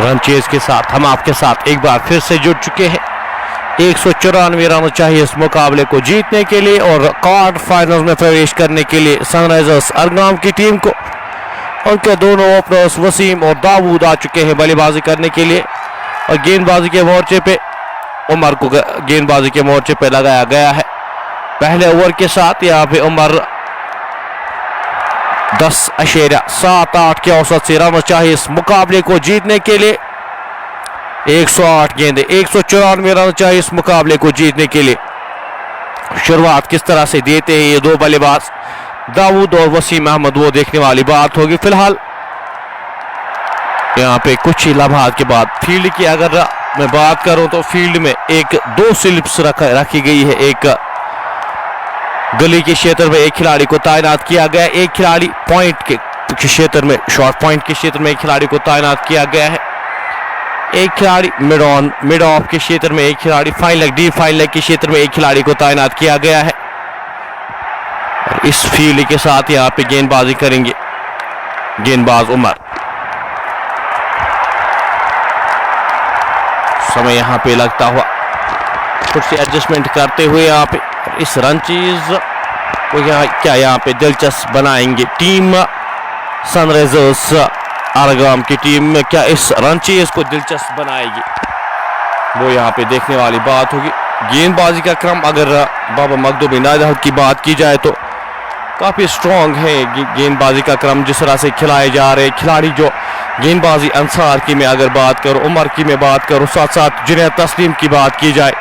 Run chase के साथ हम आपके साथ एक बार फिर से जुड़ चुके हैं। 194 रन चाहिए इस मुकाबले को जीतने के लिए और क्वार्टर फाइनल में प्रवेश करने के लिए सनराइजर्स अरगाम की टीम को। उनके दोनों ओपनर्स वसीम और दाऊद आ चुके हैं बल्लेबाजी करने के लिए और गेंदबाजी के मोर्चे पे उमर को गेंदबाजी के मोर्चे पे लगाया गया है। पहले ओवर के साथ यहाँ पे उमर 10.78 के औसत से रन चाहिए इस मुकाबले को जीतने के लिए। 108 गेंदें 194 रन चाहिए इस मुकाबले को जीतने के लिए। शुरुआत किस तरह से देते हैं ये दो बल्लेबाज दाऊद और वसीम अहमद, वो देखने वाली बात होगी। फिलहाल यहाँ पे कुछ ही लम्हात के बाद फील्ड की अगर मैं बात करूं तो फील्ड में दो स्लिप्स रखी गई है। एक गली के क्षेत्र में एक खिलाड़ी को तैनात किया गया, एक खिलाड़ी पॉइंट के क्षेत्र में शॉर्ट पॉइंट के क्षेत्र में एक खिलाड़ी को तैनात किया गया है। एक खिलाड़ी मिड ऑफ के क्षेत्र में, एक खिलाड़ी fine leg deep fine leg के क्षेत्र में एक खिलाड़ी को तैनात किया गया है। और इस फील्ड के साथ यहाँ पे गेंदबाजी करेंगे गेंदबाज उमर। समय यहाँ पे लगता हुआ कुछ से एडजस्टमेंट करते हुए यहाँ पे इस रन चीज को यहाँ पे दिलचस्प बनाएंगे टीम सनराइजर्स अरगाम की टीम में। क्या इस रन चीज को दिलचस्प बनाएगी वो यहाँ पे देखने वाली बात होगी। गेंदबाजी का क्रम अगर बाबा मखदूम इनायत की बात की जाए तो काफी स्ट्रॉन्ग है गेंदबाजी का क्रम जिस तरह से खिलाए जा रहे खिलाड़ी। जो गेंदबाजी अंसार की मैं अगर बात करूं, उमर की मैं बात करूं, साथ साथ जुनैद तस्लीम की बात की जाए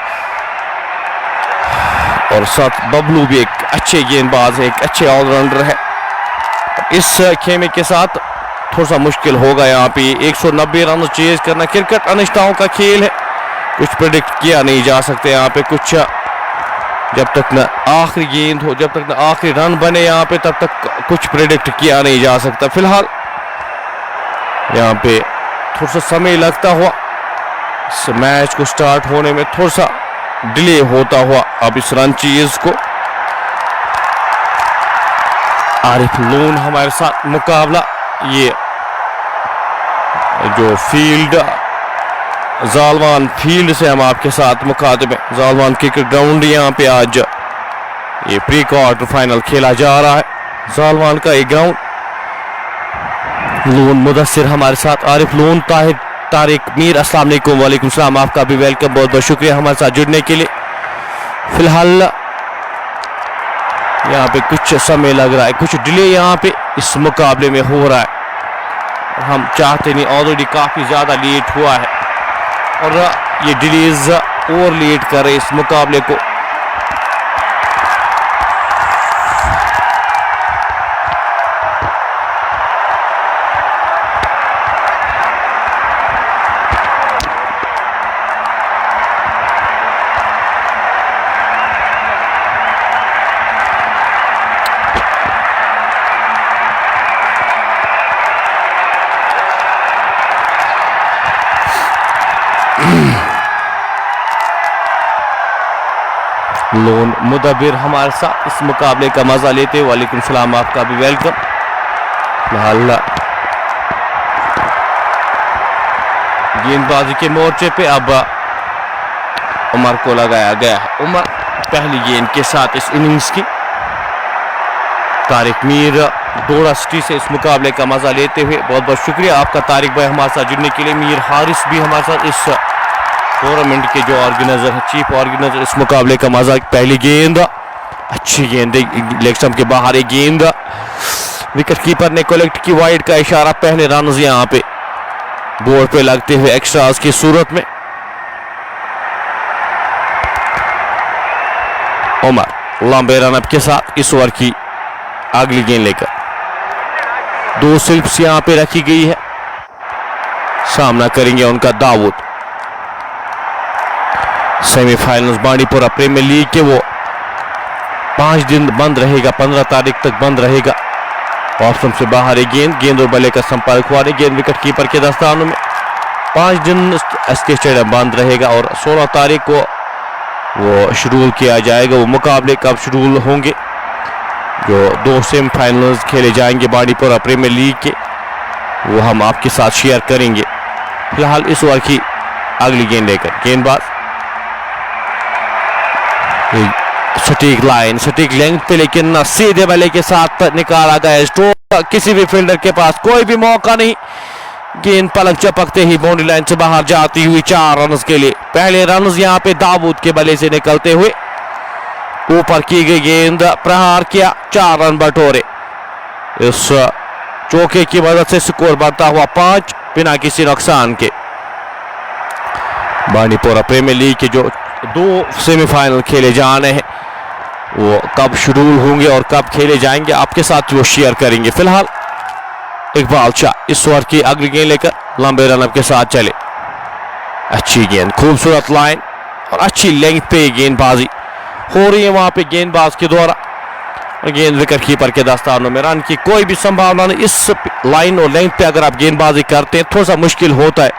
और साथ बबलू भी एक अच्छे गेंदबाज है, एक अच्छे ऑलराउंडर है। इस खेमे के साथ थोड़ा सा मुश्किल होगा यहाँ पे 190 रन चेज करना। क्रिकेट अनिश्चितताओं का खेल है, कुछ प्रेडिक्ट किया नहीं जा सकते यहाँ पे। कुछ जब तक न आखिरी गेंद हो, जब तक न आखिरी रन बने यहाँ पे, तब तक कुछ प्रेडिक्ट किया नहीं जा सकता। फिलहाल यहाँ पे थोड़ा सा समय लगता हुआ इस मैच को स्टार्ट होने में थोड़ा सा डिले होता हुआ अब इस रन चीज को आरिफ लोन हमारे साथ मुकाबला। ये जो फील्ड जालवान फील्ड से हम आपके साथ मुकाबले में जालवान क्रिकेट ग्राउंड यहाँ पे आज ये प्री क्वार्टर फाइनल खेला जा रहा है। जालवान का ये ग्राउंड लोन मुदस्सिर हमारे साथ, आरिफ लोन, तारिक मीर, अस्सलाम वालेकुम। वालेकुम सलाम, आपका भी वेलकम, बहुत बहुत शुक्रिया हमारे साथ जुड़ने के लिए। फिलहाल यहाँ पे कुछ समय लग रहा है, कुछ डिले यहाँ पे इस मुकाबले में हो रहा है। हम चाहते नहीं, ऑलरेडी काफी ज्यादा लेट हुआ है और ये डिलेज और लेट कर रहे इस मुकाबले को। लोन मुदब्बिर हमारे साथ इस मुकाबले का मजा लेते हुए, वालेकुम सलाम, आपका भी वेलकम। फिलहाल गेंदबाजी के मोर्चे पे अब उमर को लगाया गया है। उमर पहली गेंद के साथ इस इनिंग्स की। तारिक मीर डोडा सिटी से इस मुकाबले का मजा लेते हुए, बहुत बहुत शुक्रिया आपका तारिक भाई हमारे साथ जुड़ने के लिए। मीर हारिस भी हमारे साथ इस टूर्नामेंट के जो ऑर्गेनाइजर है, चीफ ऑर्गेनाइजर, इस मुकाबले का मजा। पहली गेंद अच्छी गेंद, लेग स्टंप के बाहर एक गेंद, विकेट कीपर ने कलेक्ट की, वाइड का इशारा। पहले रन यहाँ पे बोर्ड पे लगते हुए एक्स्ट्रास की सूरत में। उमर लंबे रनअप के साथ इस ओवर की अगली गेंद लेकर। दो स्लिप्स यहाँ पे रखी गई है, सामना करेंगे उनका Dawood. Semifinals Bandipura premier league के वो 5 दिन बंद रहेगा, 15 तारीख तक बंद रहेगा। ऑप्शन से बाहर एक गेंद और बल्ले का संपर्क हुआ नहीं, गेंद विकेट कीपर के दस्तानों में। 5 दिन एसके स्टेडियम बंद रहेगा और 16 तारीख को वो शेड्यूल किया जाएगा। वो मुकाबले कब शेड्यूल होंगे, जो 2 सेमीफाइनल्स खेले जाएंगे बांडीपुरा प्रीमियर लीग के, वो हम आपके साथ शेयर करेंगे। फिलहाल इस ओवर की अगली गेंद लेकर गेंदबाज सटीक लाइन, सटीक लेंथ पे, लेकिन सीधे बल्ले के साथ निकाला गया स्ट्रोक। किसी भी फील्डर के पास कोई भी मौका नहीं। गेंद पलक चपकते ही बाउंड्री लाइन से बाहर जाती हुई 4 रन के लिए। पहले रन यहां पे दाऊद के बल्ले से निकलते हुए ऊपर की गई गेंद प्रहार किया, 4 रन बटोरे। इस चौके की मदद से स्कोर बढ़ता हुआ 5 बिना किसी नुकसान के। बांडीपोरा प्रीमियर लीग के जो 2 सेमीफाइनल खेले जाने हैं वो कब शेड्यूल होंगे और कब खेले जाएंगे आपके साथ वो शेयर करेंगे। फिलहाल इकबाल शाह इस ओवर की अगली गेंद लेकर लंबे रनअप के साथ चले। अच्छी गेंद, खूबसूरत लाइन और अच्छी लेंथ पे गेंदबाजी हो रही है वहां पे गेंदबाज के द्वारा। गेंद विकेट कीपर के दस्तानों में। रन की कोई भी संभावना नहीं। इस लाइन और लेंथ पे अगर आप गेंदबाजी करते हैं थोड़ा सा मुश्किल होता है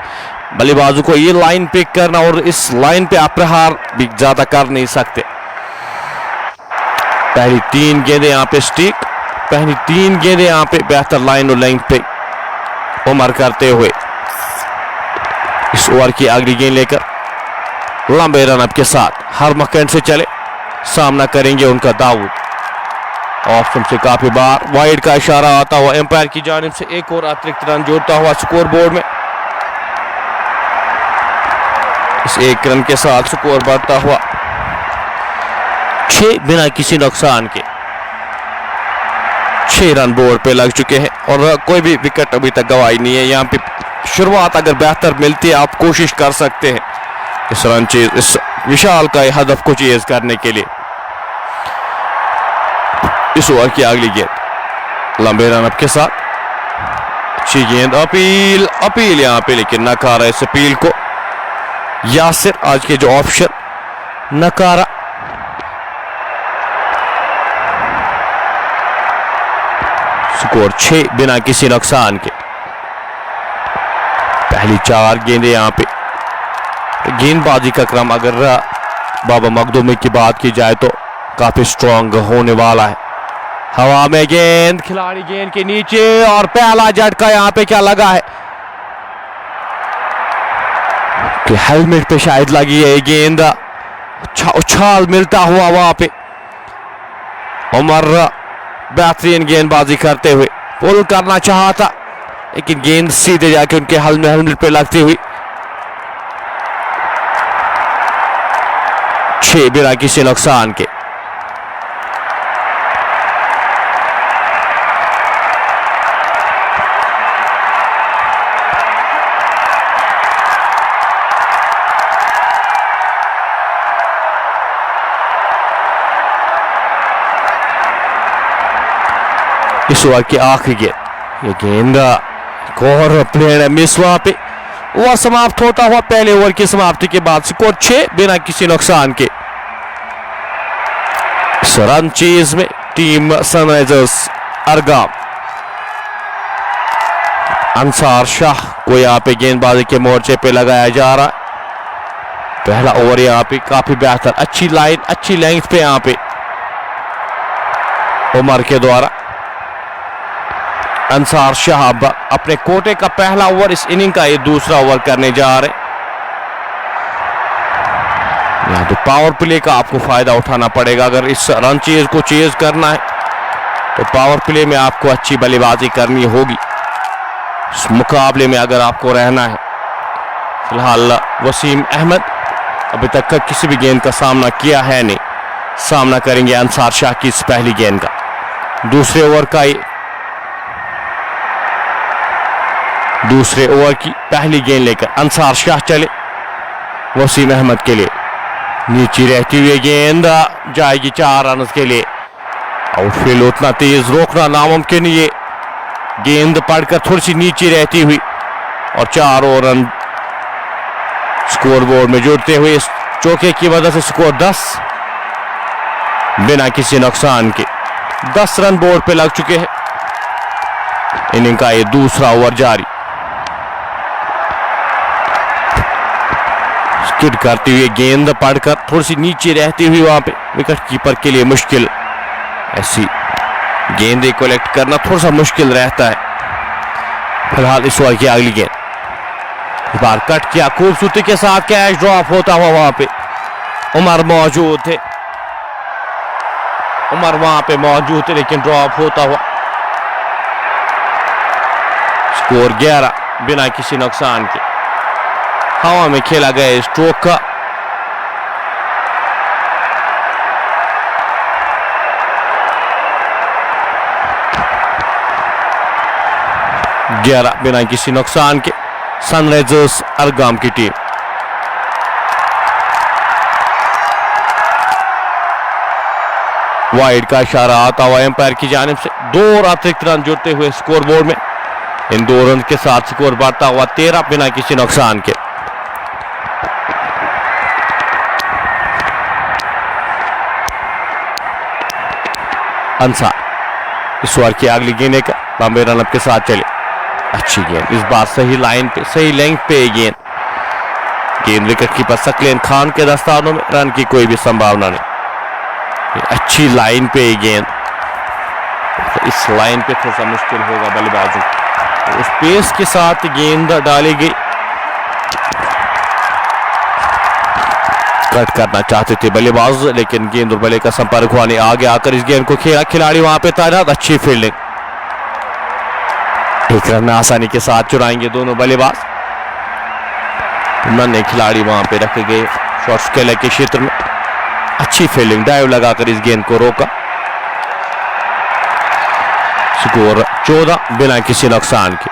बल्लेबाजों को ये लाइन पिक करना, और इस लाइन पे आप प्रहार भी ज्यादा कर नहीं सकते। पहली 3 गेंदें यहाँ पे स्टिक, पहली 3 गेंदें यहाँ पे बेहतर लाइन और लेंथ पे उमर करते हुए इस ओवर की अगली गेंद लेकर लंबे रनअप के साथ हर मकैन से चले। सामना करेंगे उनका दाऊद। ऑप्शन से काफी बार वाइड का इशारा आता हुआ एम्पायर की जानिब से एक और अतिरिक्त रन जोड़ता हुआ स्कोर बोर्ड में। इस 1 रन के साथ स्कोर बढ़ता हुआ 6 बिना किसी नुकसान के। 6 रन बोर्ड पे लग चुके हैं और कोई भी विकेट अभी तक गवाई नहीं है। यहाँ पे शुरुआत अगर बेहतर मिलती है आप कोशिश कर सकते हैं इस रन चेज, इस विशाल का हदफ को चेज करने के लिए। इस ओवर की अगली गेंद लंबे रनअप के साथ अच्छी गेंद, अपील अपील यहाँ पे, लेकिन नकारा इस अपील को यासिर। आज के जो ऑप्शन नकारा। स्कोर 6 बिना किसी नुकसान के। पहली 4 गेंदें यहाँ पे। गेंदबाजी का क्रम अगर बाबा मखदूमी की बात की जाए तो काफी स्ट्रांग होने वाला है। हवा में गेंद, खिलाड़ी गेंद के नीचे और पहला झटका यहाँ पे क्या लगा है कि हेलमेट पे शायद लगी है गेंद। उछाल मिलता हुआ वहां पे उमर बेहतरीन गेंदबाजी करते हुए पुल करना चाहा था, लेकिन गेंद सीधे जाके उनके हेलमेट पे लगती हुई 6 बिना किसी नुकसान के। इस ओवर की आखिरी गेंद, ये गेंद और प्लेयर मिस वहां पे। ओवर समाप्त होता हुआ पहले ओवर की समाप्ति के बाद स्कोर 6 बिना किसी नुकसान के। इस रन चेज में टीम सनराइजर्स अरगाम अंसार शाह को यहाँ पे गेंदबाजी के मोर्चे पे लगाया जा रहा है। पहला ओवर यहाँ पे काफी बेहतर, अच्छी लाइन, अच्छी लेंथ पे यहाँ पे उमर के द्वारा अंसार शाह अपने कोटे का पहला ओवर इस इनिंग का ये दूसरा ओवर करने जा रहे। यहाँ तो पावर प्ले का आपको फायदा उठाना पड़ेगा। अगर इस रन चेज को चेज करना है तो पावर प्ले में आपको अच्छी बल्लेबाजी करनी होगी इस मुकाबले में अगर आपको रहना है। फिलहाल वसीम अहमद अभी तक का किसी भी गेंद का सामना किया है नहीं। सामना करेंगे अंसार शाह की इस पहली गेंद का। दूसरे ओवर की पहली गेंद लेकर अंसार शाह चले। वसीम अहमद के लिए नीचे रहती हुई गेंद जाएगी 4 रन के लिए। आउटफील्ड उतना तेज रोकना नामुमकिन, ये गेंद पड़कर थोड़ी सी नीचे रहती हुई और 4 रन स्कोर बोर्ड में जुड़ते हुए इस चौके की वजह से स्कोर 10 बिना किसी नुकसान के। 10 रन बोर्ड पे लग चुके हैं। इनिंग का ये दूसरा ओवर जारी। स्किड करती हुई गेंद पड़कर थोड़ी सी नीचे रहती हुई वहां पे विकेट कीपर के लिए मुश्किल। ऐसी गेंदें कलेक्ट करना थोड़ा सा मुश्किल रहता है। फिलहाल इस ओवर की अगली गेंद इस बार कट किया खूबसूरती के साथ, कैच ड्रॉप होता हुआ वहां पे उमर मौजूद थे, उमर वहां पे मौजूद थे लेकिन ड्रॉप होता हुआ। स्कोर 11 बिना किसी नुकसान के। हवा में खेला गया स्ट्रोक का। बिना किसी नुकसान के सनराइजर्स अरगाम की टीम। वाइड का इशारा आता हुआ एम्पायर की जानिब से। 2 अतिरिक्त रन जुड़ते हुए स्कोर बोर्ड में। इन 2 रन के साथ स्कोर बढ़ता हुआ 13 बिना किसी नुकसान के। अंसार इस ओवर की अगली गेंद का बॉम्बे रनअप के साथ चले। अच्छी गेंद, इस बार सही लाइन पे, सही लेंथ पे गेंद। गेंद विकेट कीपर सकलेन खान के दस्तानों में। रन की कोई भी संभावना नहीं। अच्छी लाइन पे गेंद, इस लाइन पे थोड़ा सा मुश्किल होगा बल्लेबाजों। उस पेस के साथ गेंद डाली गई। कट करना चाहते थे बल्लेबाज लेकिन गेंद और बल्ले का संपर्क हुआ नहीं। आगे आकर इस गेंद को खेला, खिलाड़ी वहां पे तैनात। अच्छी फील्डिंग, एक रन आसानी के साथ चुराएंगे दोनों बल्लेबाज। नन्हे खिलाड़ी वहां पे रखे गए शॉर्ट स्केलर के क्षेत्र में। अच्छी फील्डिंग, डाइव लगाकर इस गेंद को रोका। स्कोर 14 बिना किसी नुकसान के।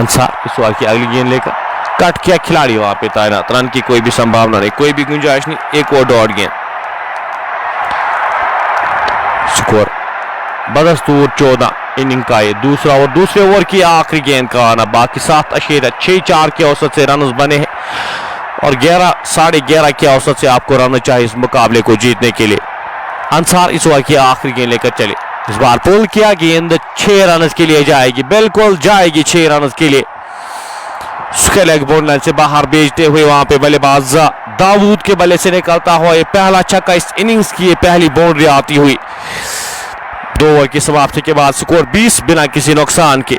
अंसार इस ओवर की अगली गेंद लेकर कट किया, खिलाड़ी वहां पे तैनात। रन की कोई भी संभावना नहीं, कोई भी गुंजाइश नहीं। एक और डॉट गेंद। स्कोर बदस्तूर 14 इनिंग का ये दूसरा ओवर। दूसरे ओवर की आखिरी गेंद का आना। बाकी 7.64 के औसत से रन बने हैं और 11.5 के औसत से आपको रन चाहिए इस मुकाबले को जीतने के लिए। अंसार इस ओवर की आखिरी गेंद लेकर चले। इस बार पुल किया, गेंद 6 रन के लिए जाएगी, बिल्कुल जाएगी 6 रन के लिए। लेग बॉर्डर से बाहर भेजते हुए वहां पे बल्लेबाज दाऊद के बल्ले से निकलता हुआ ये पहला छक्का इस इनिंग्स की, ये पहली बाउंड्री आती हुई। 2 ओवर की समाप्ति के बाद स्कोर 20 बिना किसी नुकसान के।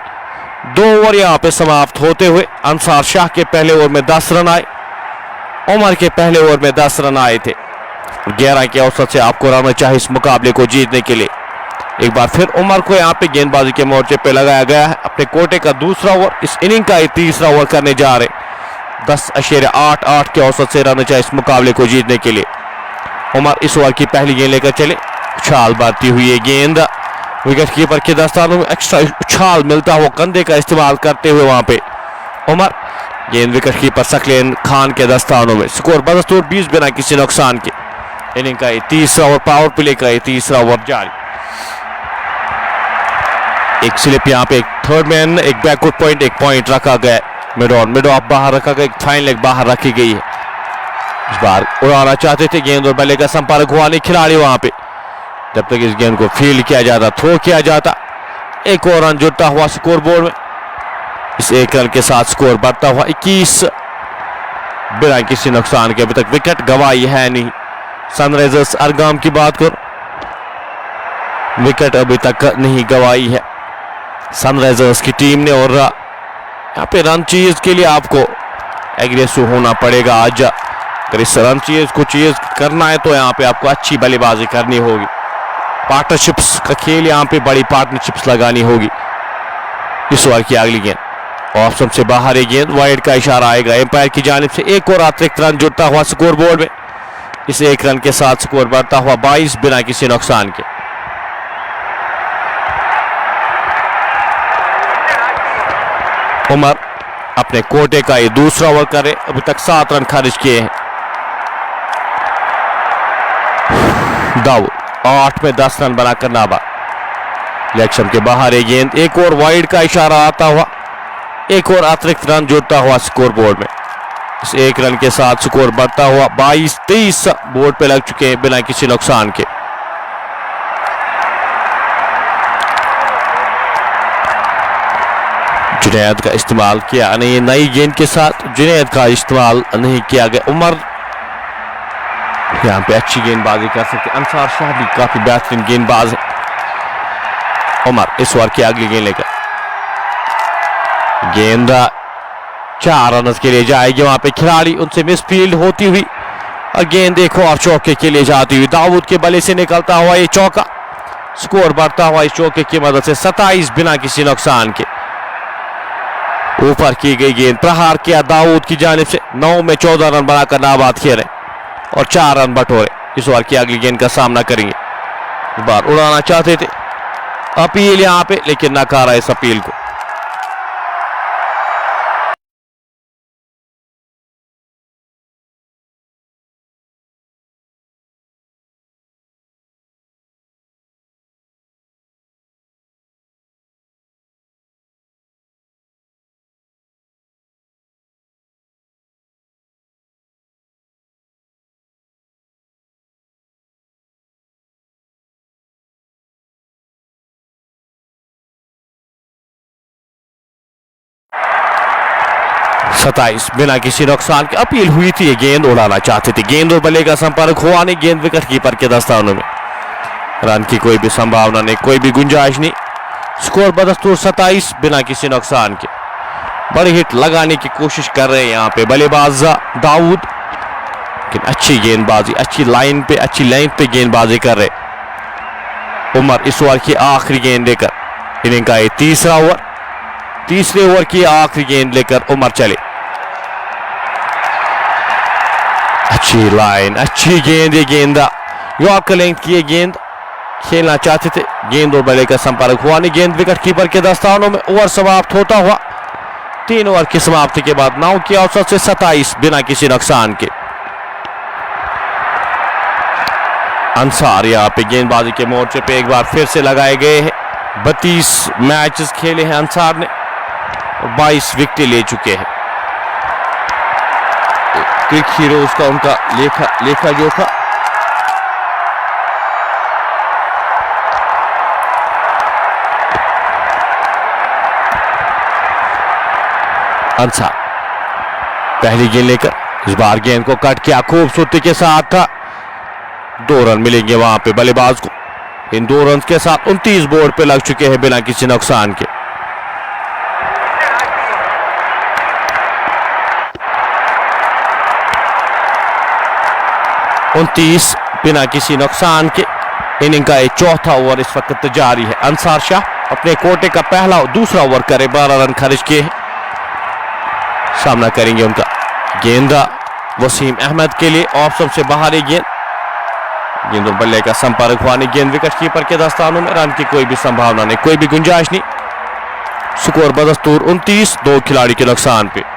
2 ओवर यहां पे समाप्त होते हुए अंसार शाह के पहले ओवर में 10 रन आए, उमर के पहले ओवर में 10 रन आए थे। 11 के औसत से आपको रन चाहिए इस मुकाबले को जीतने के लिए। एक बार फिर उमर को यहाँ पे गेंदबाजी के मोर्चे पे लगाया गया है। अपने कोटे का दूसरा ओवर, इस इनिंग का तीसरा ओवर करने जा रहे। 10.88 के औसत से रन चाहिए इस मुकाबले को जीतने के लिए। उमर इस ओवर की पहली गेंद लेकर चले। उछाल बढ़ती हुई ये गेंद विकेट कीपर के दस्तानों में। एक्स्ट्रा उछाल मिलता हुआ कंधे का इस्तेमाल करते हुए वहां पे उमर। गेंद विकेट कीपर सकलेन खान के दस्तानों में। स्कोर बदस्तूर 20 बिना किसी नुकसान के। इनिंग का तीसरा ओवर, पावर प्ले का तीसरा ओवर जारी। एक स्लिप यहाँ पे, एक थर्ड मैन, एक बैकवर्ड पॉइंट, एक पॉइंट रखा गया। मिड ऑफ बाहर रखा गया, एक फाइन लेग बाहर रखी गई है। इस बार उड़ाना चाहते थे, गेंद और बल्ले का संपर्क हुआ नहीं। खिलाड़ी वहां पे जब तक इस गेंद को फील्ड किया जाता, थ्रो किया जाता। एक और रन जुड़ता हुआ स्कोर बोर्ड में। इस 1 रन के साथ स्कोर बढ़ता हुआ 21 बिना किसी नुकसान के। अभी तक विकेट गवाई है नहीं। सनराइजर्स अरगाम की बात करो, विकेट अभी तक नहीं गवाई है सनराइजर्स की टीम ने। और यहाँ पे रन चीज के लिए आपको एग्रेसिव होना पड़ेगा आज। अगर इस रन चीज को चीज करना है तो यहाँ पे आपको अच्छी बल्लेबाजी करनी होगी। पार्टनरशिप्स का खेल, यहाँ पे बड़ी पार्टनरशिप्स लगानी होगी। इस ओवर की अगली गेंद ऑप्शन से बाहर एक गेंद, वाइड का इशारा आएगा एम्पायर की जानिब से। एक और अतिरिक्त रन जुड़ता हुआ स्कोर बोर्ड में। इस 1 रन के साथ स्कोर बढ़ता हुआ 22 बिना किसी नुकसान के। उमर अपने कोटे का ये दूसरा ओवर करे। अभी तक 7 रन खारिज किए हैं। दाऊद 8 में 10 रन बनाकर नाबाद। लेग के बाहर एक गेंद, एक और वाइड का इशारा आता हुआ, एक और अतिरिक्त रन जुड़ता हुआ स्कोर बोर्ड में। इस 1 रन के साथ स्कोर बढ़ता हुआ 22-23 बोर्ड पे लग चुके हैं बिना किसी नुकसान के। जुनैद का इस्तेमाल किया नहीं, नई गेंद के साथ जुनैद का इस्तेमाल नहीं किया गया। उमर यहाँ पे अच्छी गेंदबाजी कर सकते। अंसार शाह भी काफी बेहतरीन गेंदबाज है। उमर इस ओवर की अगली गेंद लेकर गेंद 4 रन के लिए जाएगी, वहां पे खिलाड़ी उनसे मिसफील्ड होती हुई और गेंद देखो और चौके के लिए जाती हुई दाऊद के बल्ले से निकलता हुआ ये चौका। स्कोर बढ़ता हुआ इस चौके की मदद से 27 बिना किसी नुकसान के। ऊपर की गई गेंद प्रहार किया दाऊद की जानिब से, 9 में 14 रन बनाकर नाबाद खेले और 4 रन बटोरे। इस ओवर की अगली गेंद का सामना करेंगे। इस बार उड़ाना चाहते थे, अपील यहां पे, लेकिन नकारा इस अपील को। सताइस बिना किसी नुकसान के। अपील हुई थी, ये गेंद उड़ाना चाहते थे, गेंद और बल्ले का संपर्क हुआ नहीं, गेंद विकेट कीपर के दस्तानों में। रन की कोई भी संभावना नहीं, कोई भी गुंजाइश नहीं। स्कोर बदस्तूर 27 बिना किसी नुकसान के। बड़ी हिट लगाने की कोशिश कर रहे हैं यहाँ पे बल्लेबाज दाऊद, लेकिन अच्छी गेंदबाजी, अच्छी लाइन पे, अच्छी लाइन पे गेंदबाजी कर रहे उमर। इस ओवर की आखिरी गेंद लेकर, इनिंग का ये तीसरा ओवर, तीसरे ओवर की आखिरी गेंद लेकर उमर चले। अच्छी लाइन, अच्छी गेंद, ये गेंद यॉर्कर लेंथ की गेंद खेलना चाहते थे, गेंद और बल्ले का संपर्क हुआ नहीं, गेंद विकेट कीपर के दस्तानों में। ओवर समाप्त होता हुआ 3 ओवर की समाप्ति के बाद 9 के औसत से 27 बिना किसी नुकसान के। अंसार यहाँ पे गेंदबाजी के मोर्चे पे एक बार फिर से लगाए गए हैं। 32 मैचेस खेले हैं अंसार ने और 22 विकेटें ले चुके हैं। क्रिक हीरोज का उनका लेखा जोखा। अंसार पहली गेंद लेकर, इस बार गेंद को कट किया खूबसूरती के साथ था। 2 रन मिलेंगे वहां पे बल्लेबाज को। इन 2 रन के साथ 29 बोर्ड पे लग चुके हैं बिना किसी नुकसान के। उनतीस बिना किसी नुकसान के। इनिंग का एक चौथा ओवर इस वक्त जारी है। अंसार शाह अपने कोटे का पहला और दूसरा ओवर करे, 12 रन खर्च किए हैं। सामना करेंगे उनका गेंद वसीम अहमद के लिए, ऑप्शन से बाहर गेंद, गेंद और बल्ले का संपर्क हुआ नहीं, गेंद विकेट कीपर के दस्तानों में। रन की कोई भी संभावना नहीं, कोई भी गुंजाइश नहीं। स्कोर बदस्तूर 29, 2 खिलाड़ी के नुकसान पे।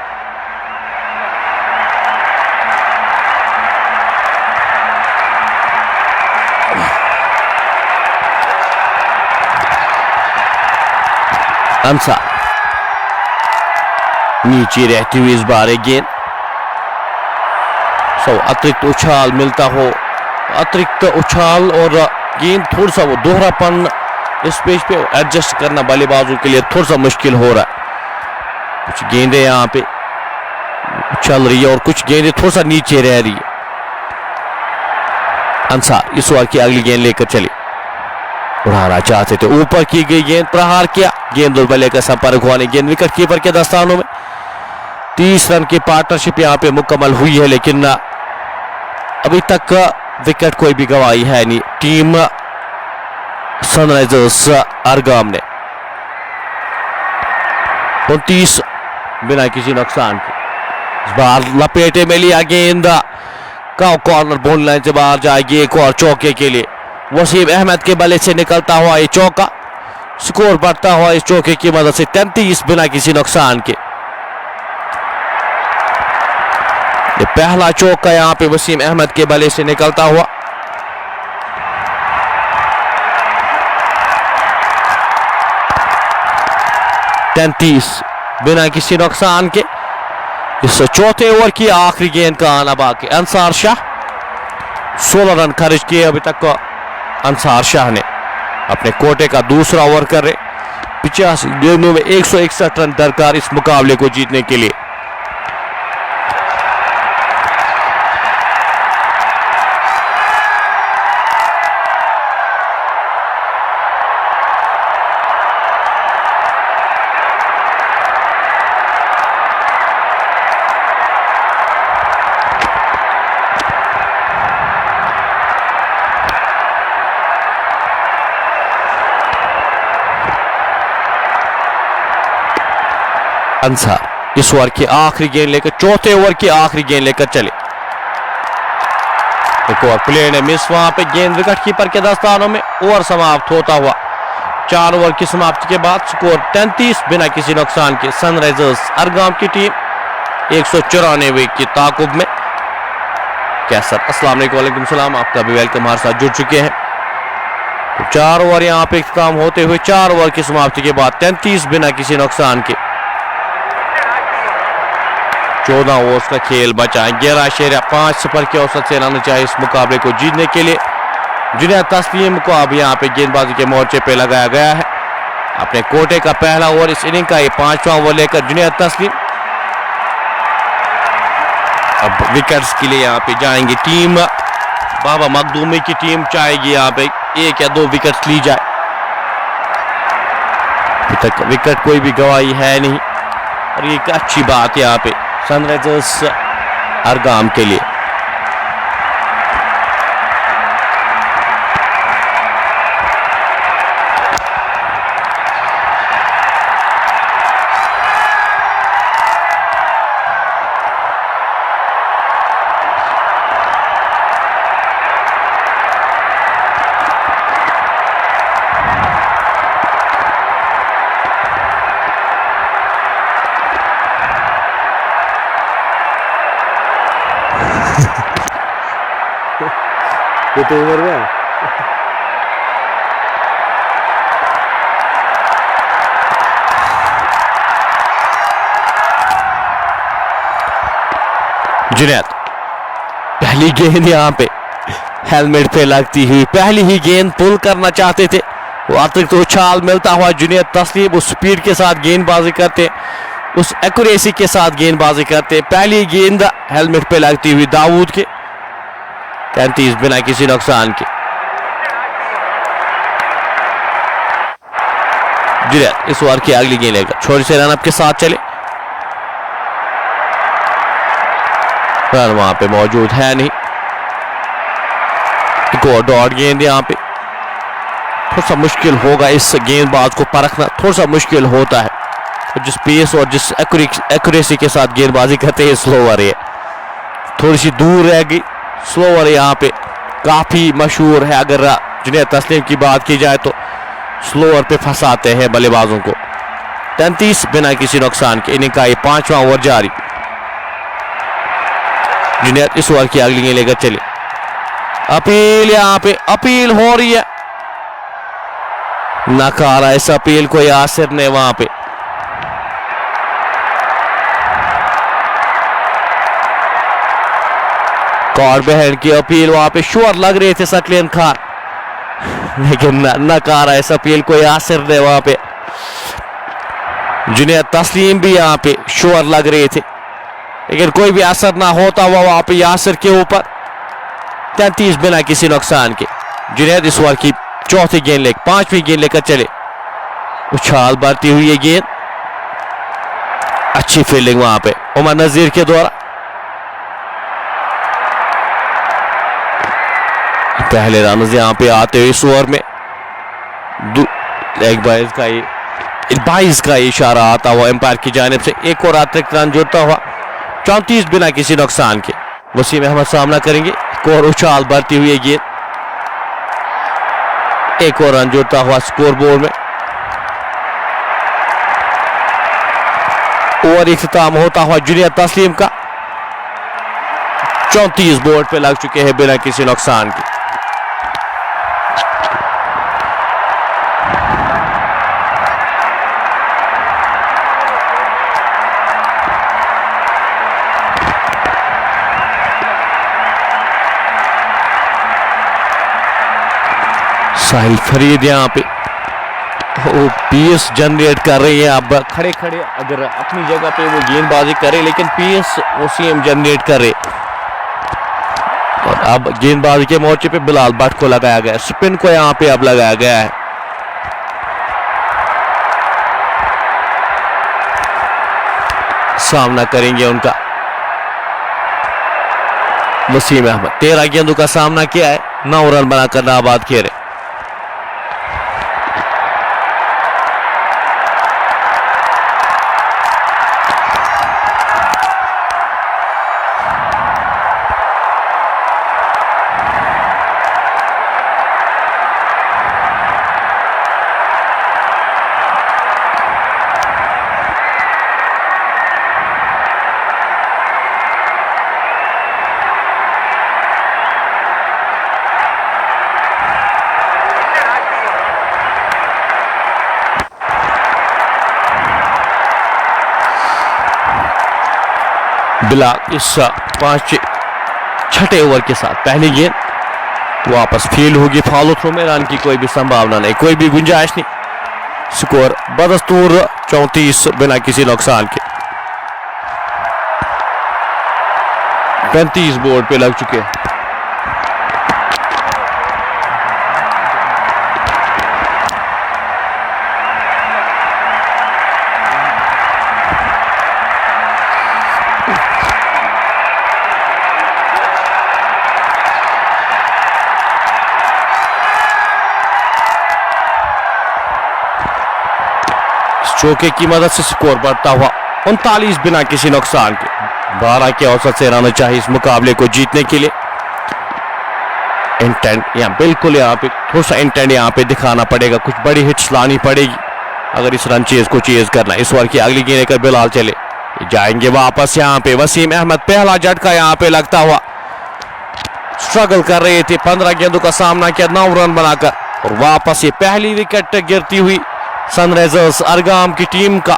अंसार नीचे रहती हुई इस बार गेंद, अतिरिक्त उछाल मिलता हो, अतिरिक्त उछाल और गेंद थोड़ा सा वो दोहरापन इस पेज पे एडजस्ट करना बल्लेबाजों के लिए थोड़ा सा मुश्किल हो रहा है। कुछ गेंदें यहाँ पे चल रही है और कुछ गेंदें थोड़ा सा नीचे रह रही है। अंसार इस ओवर की अगली गेंद लेकर चले, उड़ाना चाहते थे, ऊपर की गई गेंद, प्रहार किया, गेंद और बल्ले का संपर्क हुआ नहीं, गेंद विकेट कीपर के दस्तानों में। 30 रन की पार्टनरशिप यहाँ पे मुकम्मल हुई है, लेकिन अभी तक विकेट कोई भी गवाई है नहीं टीम सनराइजर्स अरगाम ने। 29 बिना किसी नुकसान के। इस बार लपेटे में लिया गेंद, कॉर्नर बॉल लाइन से बाहर जाएगी, एक और चौके के लिए। वसीम अहमद के बल्ले से निकलता हुआ ये चौका। स्कोर बढ़ता हुआ इस चौके की मदद से 33 बिना किसी नुकसान के। ये पहला चौका यहां पे वसीम अहमद के बल्ले से निकलता हुआ। बिना किसी नुकसान के। इस चौथे ओवर की आखिरी गेंद का आना बाकी। अंसार शाह 16 रन खर्च किए अभी तक। अंसार शाह ने अपने कोटे का दूसरा ओवर कर रहे। 85 गेंदों में 161 रन दरकार इस मुकाबले को जीतने के लिए। अंसार इस ओवर की आखिरी गेंद लेकर, चौथे ओवर की आखिरी गेंद लेकर चले। एक ओवर प्लेयर ने मिस, वहां पे गेंद विकेट कीपर के दस्तानों में। ओवर समाप्त होता हुआ 4 ओवर की समाप्ति के बाद स्कोर 33 बिना किसी नुकसान के। सनराइजर्स अरगाम की टीम 194 की ताकुब में। कैसर अस्सलाम वालेकुम सलाम, आपका भी वेलकम, हमारे साथ जुड़ चुके हैं। तो 4 ओवर यहाँ पे इख्तिताम होते हुए 4 ओवर की समाप्ति के बाद 33 बिना किसी नुकसान के। 14 ओवर्स का खेल बचा है। 11.5 के औसत से रहना चाहिए इस मुकाबले को जीतने के लिए। जुनैद तस्लीम को अब यहाँ पे गेंदबाजी के मोर्चे पे लगाया गया है। अपने कोटे का पहला ओवर इस इनिंग का ये 5वां ओवर लेकर जुनैद तस्लीम अब विकेट्स के लिए यहाँ पे जाएंगे। टीम बाबा मखदूमी की टीम चाहेगी यहाँ पे 1 या 2 विकेट ली जाए। अभी तक विकेट कोई भी गवाही है नहीं और ये एक अच्छी बात है यहाँ पे सनराइजर्स अरगाम के लिए। तो उम्र में जुनैद पहली गेंद यहाँ पे हेलमेट पे लगती हुई, पहली ही गेंद पुल करना चाहते थे। वो अतिरिक्त उछाल मिलता हुआ जुनैद तस्लीम उस स्पीड के साथ गेंदबाजी करते, उस एक्यूरेसी के साथ गेंदबाजी करते। पहली गेंद हेलमेट पे लगती हुई दाऊद के 33 बिना किसी नुकसान के। जुनैद इस ओवर की अगली गेंद लेकर छोटे से रनअप के साथ चले। रन वहां पे मौजूद है नहीं। एक और डॉट गेंद यहाँ पे थोड़ा सा मुश्किल होगा इस गेंदबाज को परखना, थोड़ा सा मुश्किल होता है। तो जिस पेस और जिस एक्यूरेसी के साथ गेंदबाजी करते हैं स्लोवर है, थोड़ी सी दूर रह गई। स्लोवर यहाँ पे काफी मशहूर है। अगर जुनैद तस्लीम की बात की जाए तो स्लोवर पे फंसाते हैं बल्लेबाजों को। 33 बिना किसी नुकसान के। इनिंग का ये 5वां ओवर जारी। जुनैद इस ओवर की अगली गेंद लेकर चले। अपील यहाँ पे अपील हो रही है, नकारा इस अपील को यासिर ने वहां पे। कॉर्बेहन की अपील वहां पे श्योर लग रहे थे सकलेन खान, लेकिन नकारा इस अपील को यासिर ने वहां पे। जुनैद तस्लीम भी यहाँ पे श्योर लग रहे थे, लेकिन कोई भी असर ना होता हुआ वहां पे यासिर के ऊपर। 33 बिना किसी नुकसान के। जुनैद इस ओवर की चौथी गेंद लेकर 5वीं गेंद लेकर चले। उछाल बढ़ती हुई ये गेंद, अच्छी फील्डिंग वहां पे उमर नजीर के द्वारा। पहले रन यहाँ पे आते हुए इस ओवर में लेग 22 का इशारा आता हुआ एम्पायर की जानिब से। एक और अतिरिक्त रन जुड़ता हुआ 34 बिना किसी नुकसान के। वसीम अहमद सामना करेंगे। एक और उछाल बढ़ती हुई गेंद, एक और रन जुड़ता हुआ स्कोर बोर्ड में। ओवर इख्तिताम होता हुआ जुनैद तस्लीम का 34 बोर्ड पे लग चुके हैं बिना किसी नुकसान के। साहिल फरीद यहाँ पे पीएस जनरेट कर रही है। अब खड़े खड़े अगर अपनी जगह पे वो गेंदबाजी करे, लेकिन पीएस ओसीएम जनरेट करे। और अब गेंदबाजी के मोर्चे पे बिलाल भट्ट को लगाया गया, स्पिन को यहाँ पे अब लगाया गया है। सामना करेंगे उनका वसीम अहमद। 13 गेंदों का सामना किया है, 9 रन बनाकर नाबाद खेले। बिलाल इस 6 ओवर के साथ पहली गेंद वापस फील्ड होगी फॉलो थ्रो में। रन की कोई भी संभावना नहीं, कोई भी गुंजाइश नहीं। स्कोर बदस्तूर 34 बिना किसी नुकसान के। 35 बोर्ड पे लग चुके हैं। चौके की मदद से स्कोर बढ़ता हुआ 39 बिना किसी नुकसान के। 12 के औसत से रहना चाहिए इस मुकाबले को जीतने के लिए। इंटेंट यहाँ बिल्कुल यहाँ पे थोड़ा सा इंटेंट यहाँ पे दिखाना पड़ेगा, कुछ बड़ी हिट्स लानी पड़ेगी अगर इस रन चेज को चेज करना। इस ओवर की अगली गेंद लेकर बिलाल चले जाएंगे वापस। यहाँ पे वसीम अहमद पहला झटका यहाँ पे लगता हुआ। स्ट्रगल कर रहे थे, 15 गेंदों का सामना किया, 9 रन बनाकर और वापस ये पहली विकेट गिरती हुई सनराइजर्स अरगाम की टीम का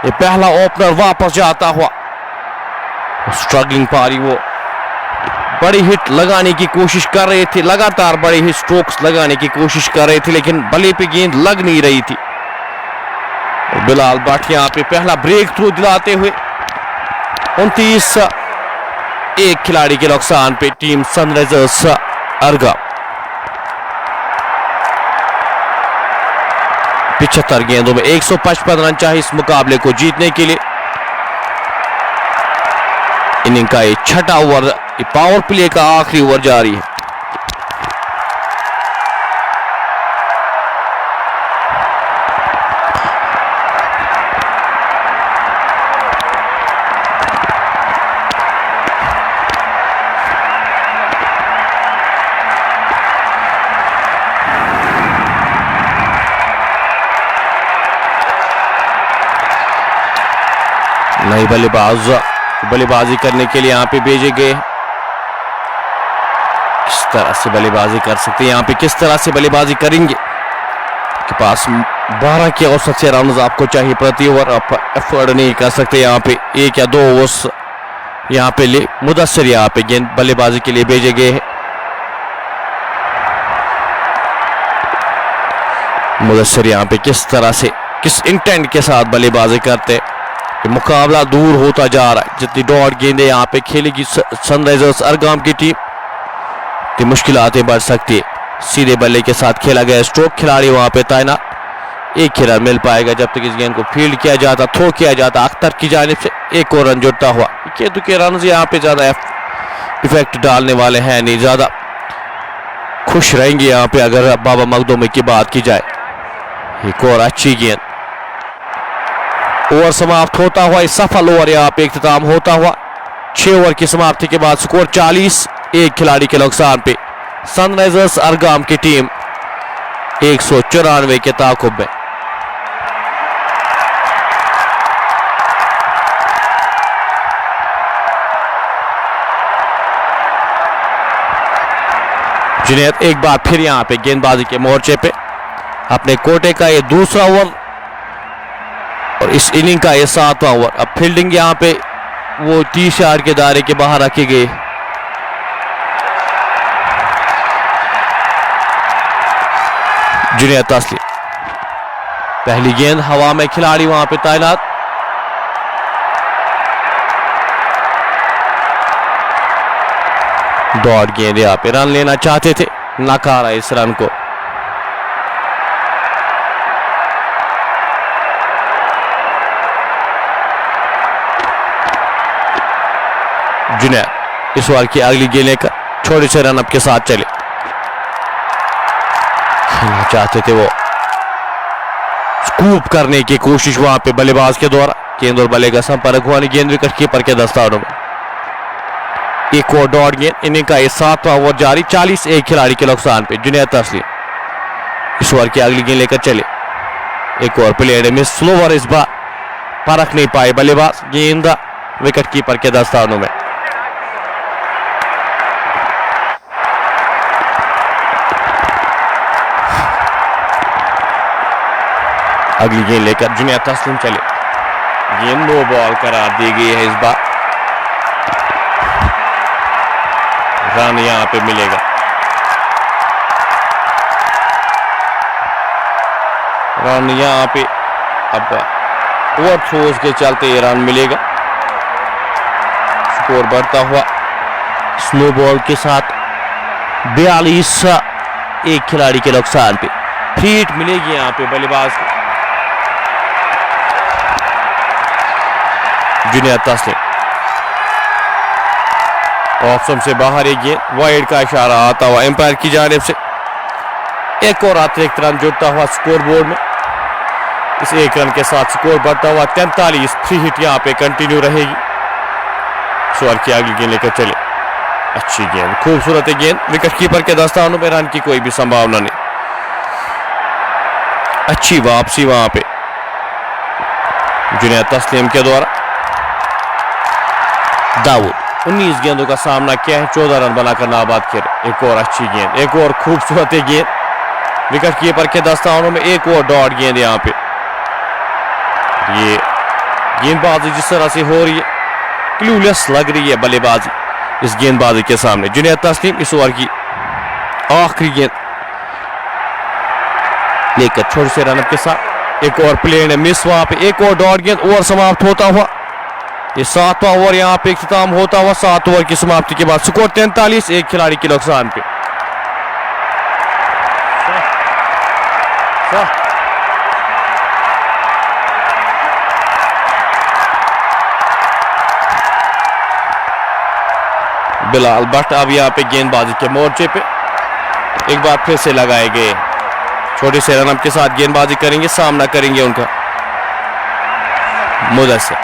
ये पहला ओपनर वापस जाता हुआ। स्ट्रगलिंग पारी वो बड़ी हिट लगाने की कोशिश कर रहे थे, लगातार बड़ी हिट स्ट्रोक्स लगाने की कोशिश कर रहे थे लेकिन बल्ले पे गेंद लग नहीं रही थी। बिलाल भट्ट यहाँ पे पहला ब्रेक थ्रू दिलाते हुए 29 एक खिलाड़ी के नुकसान पे टीम सनराइजर्स अरगाम। 75 गेंदों में 155 रन चाहिए इस मुकाबले को जीतने के लिए। इनिंग का ये 6वां ओवर, पावर प्ले का आखिरी ओवर जारी है। नई बल्लेबाजी करने के लिए यहाँ पे भेजे गए। किस तरह से बल्लेबाजी कर सकते हैं यहाँ पे, किस तरह से बल्लेबाजी करेंगे। के पास 12 के औसत से रन आपको चाहिए प्रति ओवर, आप एफर्ट नहीं कर सकते यहाँ पे। 1 या 2 ओवर्स यहाँ पे ले मुदस्सिर यहाँ पे गेंद बल्लेबाजी के लिए भेजे गए हैं। मुदस्सिर यहाँ पे किस तरह से किस इंटेंट के साथ बल्लेबाजी करते, मुकाबला दूर होता जा रहा है। जितनी डॉट गेंदें यहाँ पे खेलेगी सनराइजर्स अरगाम की टीम, की मुश्किलातें बढ़ सकती है। सीधे बल्ले के साथ खेला गया, स्ट्रोक खिलाड़ी वहां पे तैनात। एक ही रन मिल पाएगा जब तक इस गेंद को फील्ड किया जाता, थ्रो किया जाता अख्तर की जानिब से। एक और रन जुड़ता हुआ। केतु के रन यहाँ पे ज्यादा इफेक्ट डालने वाले हैं नहीं, ज्यादा खुश रहेंगे यहाँ पे अगर बाबा मखदूम की बात की जाए। एक और अच्छी गेंद, ओवर समाप्त होता हुआ, इस सफल ओवर यहाँ पे इख्तिताम होता हुआ। 6 ओवर की समाप्ति के बाद स्कोर 40 एक खिलाड़ी के नुकसान पे सनराइजर्स अरगाम की टीम 194 के ताकुब में। जुनैद एक बार फिर यहाँ पे गेंदबाजी के मोर्चे पे अपने कोटे का ये दूसरा ओवर और इस इनिंग का ये 7वां ओवर। अब फील्डिंग यहाँ पे वो 30 यार्ड के दायरे के बाहर रखी गई। जुनैद तस्लीम, पहली गेंद हवा में, खिलाड़ी वहां पे तैनात। डॉट गेंद यहाँ पे रन लेना चाहते थे, नकारा इस रन को। जुनैद इस ओवर की अगली गेंद लेकर छोटे से रन अप के साथ चले। खेलना चाहते थे वो, स्कूप करने की कोशिश वहां पे बल्लेबाज के द्वारा। गेंद और बल्ले का संपर्क हुआ नहीं, गेंद विकेट कीपर के दस्तानों में। एक और डॉट गेंद, इनिंग का ये 7वां ओवर जारी। 40 एक खिलाड़ी के नुकसान पे जुनैद तस्लीम इस ओवर की अगली गेंद लेकर चले। एक और प्लेयर में स्लोवर, इस बार परख नहीं पाए बल्लेबाज, गेंद विकेट कीपर के दस्तानों में। अगली गेंद लेकर जुनैद तस्लीम चले। गेंद नो बॉल करार दी गई है इस बार। रन यहाँ पे मिलेगा। रन यहाँ पे अब ओवर थ्रोज के चलते ये रन मिलेगा। स्कोर बढ़ता हुआ स्लो बॉल के साथ 42 एक खिलाड़ी के नुकसान पे। फ्री हिट मिलेगी यहाँ पे बल्लेबाज को। जुनैद तस्लीम ऑप्शन से बाहर एक गेंद, वाइड का इशारा आता हुआ एम्पायर की जानिब से। एक और अतिरिक्त रन जुड़ता हुआ स्कोर बोर्ड में। इस एक रन के साथ स्कोर बढ़ता हुआ 43। फ्री हिट यहाँ पे कंटिन्यू रहेगी। स्वर की अगली गेंद लेकर चले। अच्छी गेंद, खूबसूरत गेंद, विकेट कीपर के दस्तानों में रन की कोई भी संभावना नहीं। अच्छी वापसी वहां पे जुनैद तस्लीम के द्वारा। दाऊद 19 गेंदों का सामना किया है, 14 रन बनाकर नाबाद किए। एक और अच्छी गेंद, एक और खूबसूरत गेंद, विकेट कीपर के दस्तानों में एक और डॉट गेंद। यहाँ पे ये गेंदबाजी जिस तरह से हो रही है, क्लूलेस लग रही है बल्लेबाजी इस गेंदबाजी के सामने। जुनैद तस्लीम इस ओवर की आखिरी गेंद लेकर छोटे से रन के साथ। एक और प्ले ने मिस, वहां पे एक और डॉट गेंद। ओवर समाप्त होता हुआ ये 7वां ओवर यहाँ पे इख्तिताम होता हुआ। 7 ओवर की समाप्ति के बाद स्कोर 43 एक खिलाड़ी के नुकसान पे। बिलाल भट्ट अब यहाँ पे गेंदबाजी के मोर्चे पे एक बार फिर से लगाए गए। छोटे से रनअप के साथ गेंदबाजी करेंगे, सामना करेंगे उनका मुदस्सिर।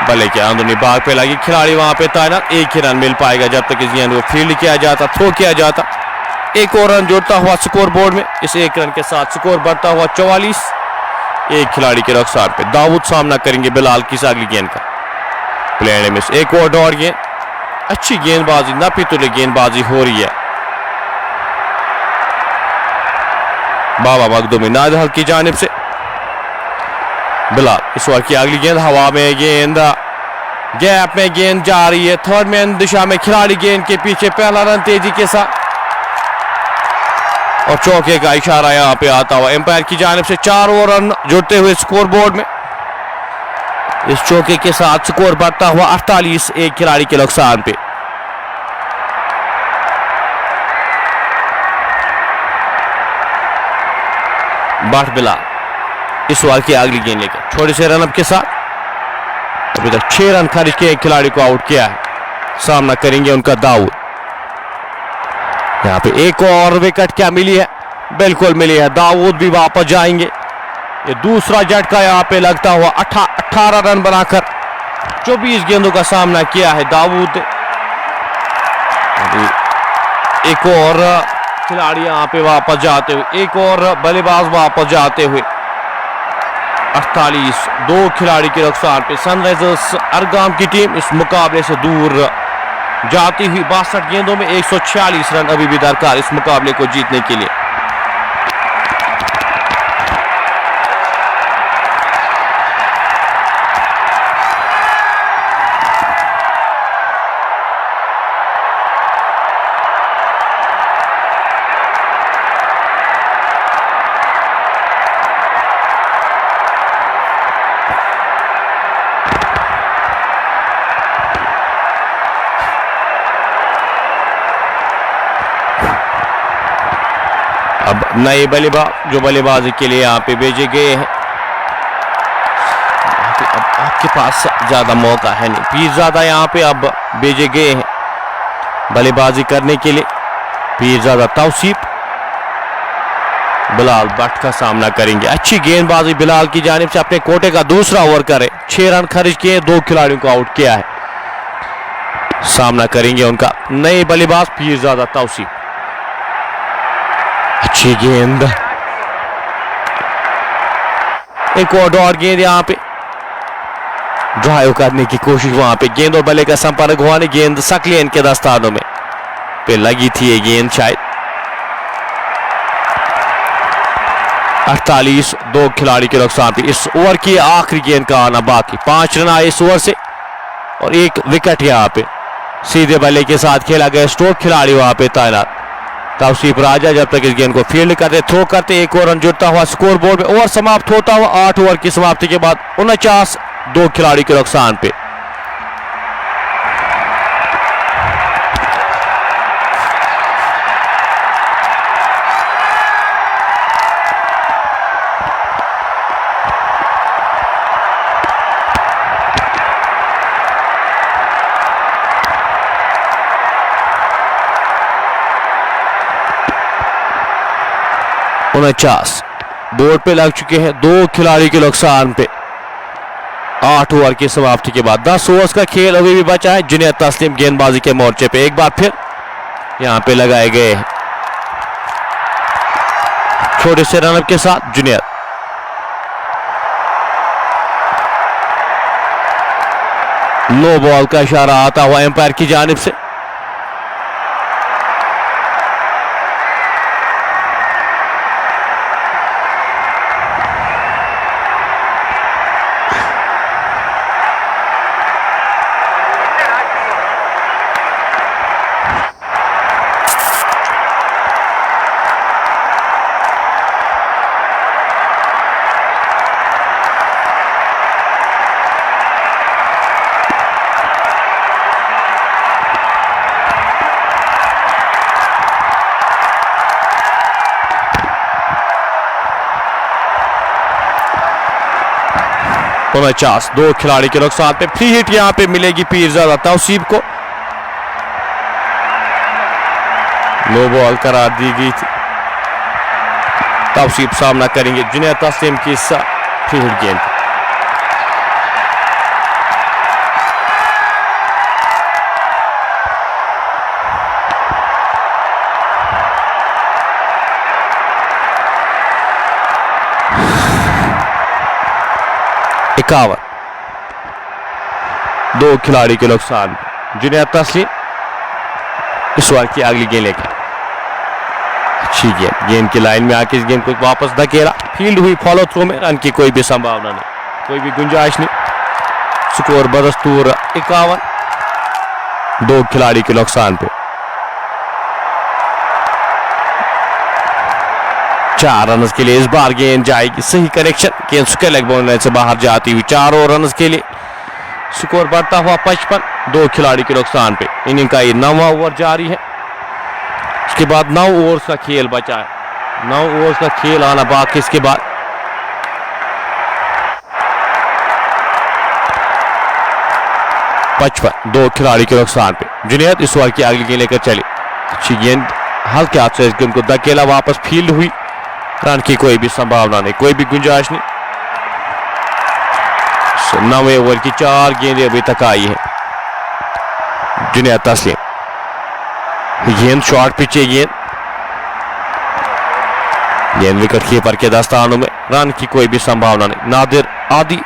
बल्ले के अंदरूनी भाग पे लगी, खिलाड़ी वहां पे तैनात। एक ही रन मिल पाएगा जब तक इस गेंद को फील्ड किया जाता, थ्रो किया जाता। एक और रन जुड़ता हुआ स्कोर बोर्ड में। इस एक रन के साथ स्कोर बढ़ता हुआ 44 एक खिलाड़ी के नुकसान पे। दाऊद सामना करेंगे बिलाल की अगली गेंद का। प्लेयर मिस, एक और डॉट गेंद। अच्छी गेंदबाजी, ना पितुले गेंदबाजी हो रही है बाबा मखदूमी नादहल की जानिब से। बिलाल इस ओवर की अगली गेंद, हवा में गेंद, गैप में गेंद जा रही है थर्ड मैन दिशा में। खिलाड़ी गेंद के पीछे, पहला रन तेजी के साथ और चौके का इशारा यहां पे आता हुआ एम्पायर की जानिब से। 4 और रन जुड़ते हुए स्कोर बोर्ड में। इस चौके के साथ स्कोर बढ़ता हुआ 48 एक खिलाड़ी के नुकसान पे। बाट बिलाल इस ओवर की अगली गेंद लेकर छोटे से रनअप के साथ अभी तक 6 रन खर्च के एक खिलाड़ी को आउट किया है। सामना करेंगे उनका दाऊद। यहाँ पे एक और विकेट क्या मिली है? बिल्कुल मिली है। दाऊद भी वापस जाएंगे। ये दूसरा झटका यहाँ पे लगता हुआ 18 रन बनाकर 24 गेंदों का सामना किया है दाऊद। एक और खिलाड़ी यहाँ पे वापस जाते हुए, एक और बल्लेबाज वापस जाते हुए। 48 दो खिलाड़ी के नुकसान पे सनराइजर्स अरगाम की टीम इस मुकाबले से दूर जाती हुई। 62 गेंदों में 146 रन अभी भी दरकार इस मुकाबले को जीतने के लिए। अब नए बल्लेबाज जो बल्लेबाजी के लिए यहाँ पे भेजे गए हैं। अब आपके पास ज्यादा मौका है नहीं, पीरजादा यहाँ पे अब भेजे गए हैं बल्लेबाजी करने के लिए। पीरजादा तौसीफ बिलाल भट्ट का सामना करेंगे। अच्छी गेंदबाजी बिलाल की जानिब से। अपने कोटे का दूसरा ओवर करे, 6 रन खर्च किए, 2 खिलाड़ियों को आउट किया है। सामना करेंगे उनका नए बल्लेबाज पीरजादा तौसीफ। अच्छी गेंद, एक और डॉट गेंद यहाँ पे ड्राइव करने की कोशिश। वहां पे गेंद और बल्ले का संपर्क हुआ नहीं। गेंद सकलेन के दस्तानों में पे लगी थी ये गेंद शायद। 48 दो खिलाड़ी के नुकसान पे। इस ओवर की आखिरी गेंद का आना बाकी। 5 रन आए इस ओवर से और एक विकेट यहाँ पे सीधे बल्ले के साथ खेला गया। स्ट्रोक खिलाड़ी वहां पे तैनात तौसीफ राजा जब तक इस गेंद को फील्ड करते थ्रो करते। एक और रन जुड़ता हुआ स्कोर बोर्ड में। ओवर समाप्त होता हुआ 8 ओवर की समाप्ति के बाद 49 2 खिलाड़ी के नुकसान पे। बोर्ड पे लग चुके हैं 2 खिलाड़ी के नुकसान पे 8 ओवर की समाप्ति के बाद। 10 ओवर्स का खेल अभी भी बचा है। जुनैद तस्लीम गेंदबाजी के मोर्चे पे एक बार फिर यहां पे लगाए गए हैं। छोटे से रनअप के साथ जुनैद नो बॉल का इशारा आता हुआ एम्पायर की जानिब से। और 2 खिलाड़ी के नुकसान पे फ्री हिट यहां पे मिलेगी पीरजादा तौसीफ को। नो बॉल करार दी गई थी। तौसीफ सामना करेंगे जुनैद तस्लीम की फ्री हिट गेंद। इक्यावन 2 खिलाड़ी के नुकसान। जुनैद तस्लीम इस ओवर की अगली गेंद लेकर अच्छी गेंद की लाइन में आके इस गेंद को वापस धकेला। फील्ड हुई फॉलो थ्रो में। रन की कोई भी संभावना नहीं, कोई भी गुंजाइश नहीं। स्कोर बदस्तूर 51 2 खिलाड़ी के नुकसान पे। 4 रन के लिए इस बार गेंद जाएगी। सही कनेक्शन, गेंद स्क्वायर लेग बाउंड्री से बाहर जाती हुई 4 रन के लिए। स्कोर बढ़ता हुआ 55 2 खिलाड़ी के नुकसान पे। इनिंग का ये 9वां ओवर जारी है। इसके बाद 9 ओवर्स का खेल बचा है। 9 ओवर्स का खेल आना बाकी। इसके बाद 55 2 खिलाड़ी के नुकसान पे। जुनैद इस ओवर की अगली गेंद लेकर चली। अच्छी गेंद हल्के हाथ से इस गेंद को धकेला, वापस फील्ड हुई। रन की कोई भी संभावना नहीं, कोई भी गुंजाइश नहीं। 9वें ओवर की 4 गेंदें अभी तक आई है। जुनैद तस्लीम गेंद शॉर्ट पिचे गेंद विकेट कीपर के दस्तानों में। रन की कोई भी संभावना नहीं। नादिर आदि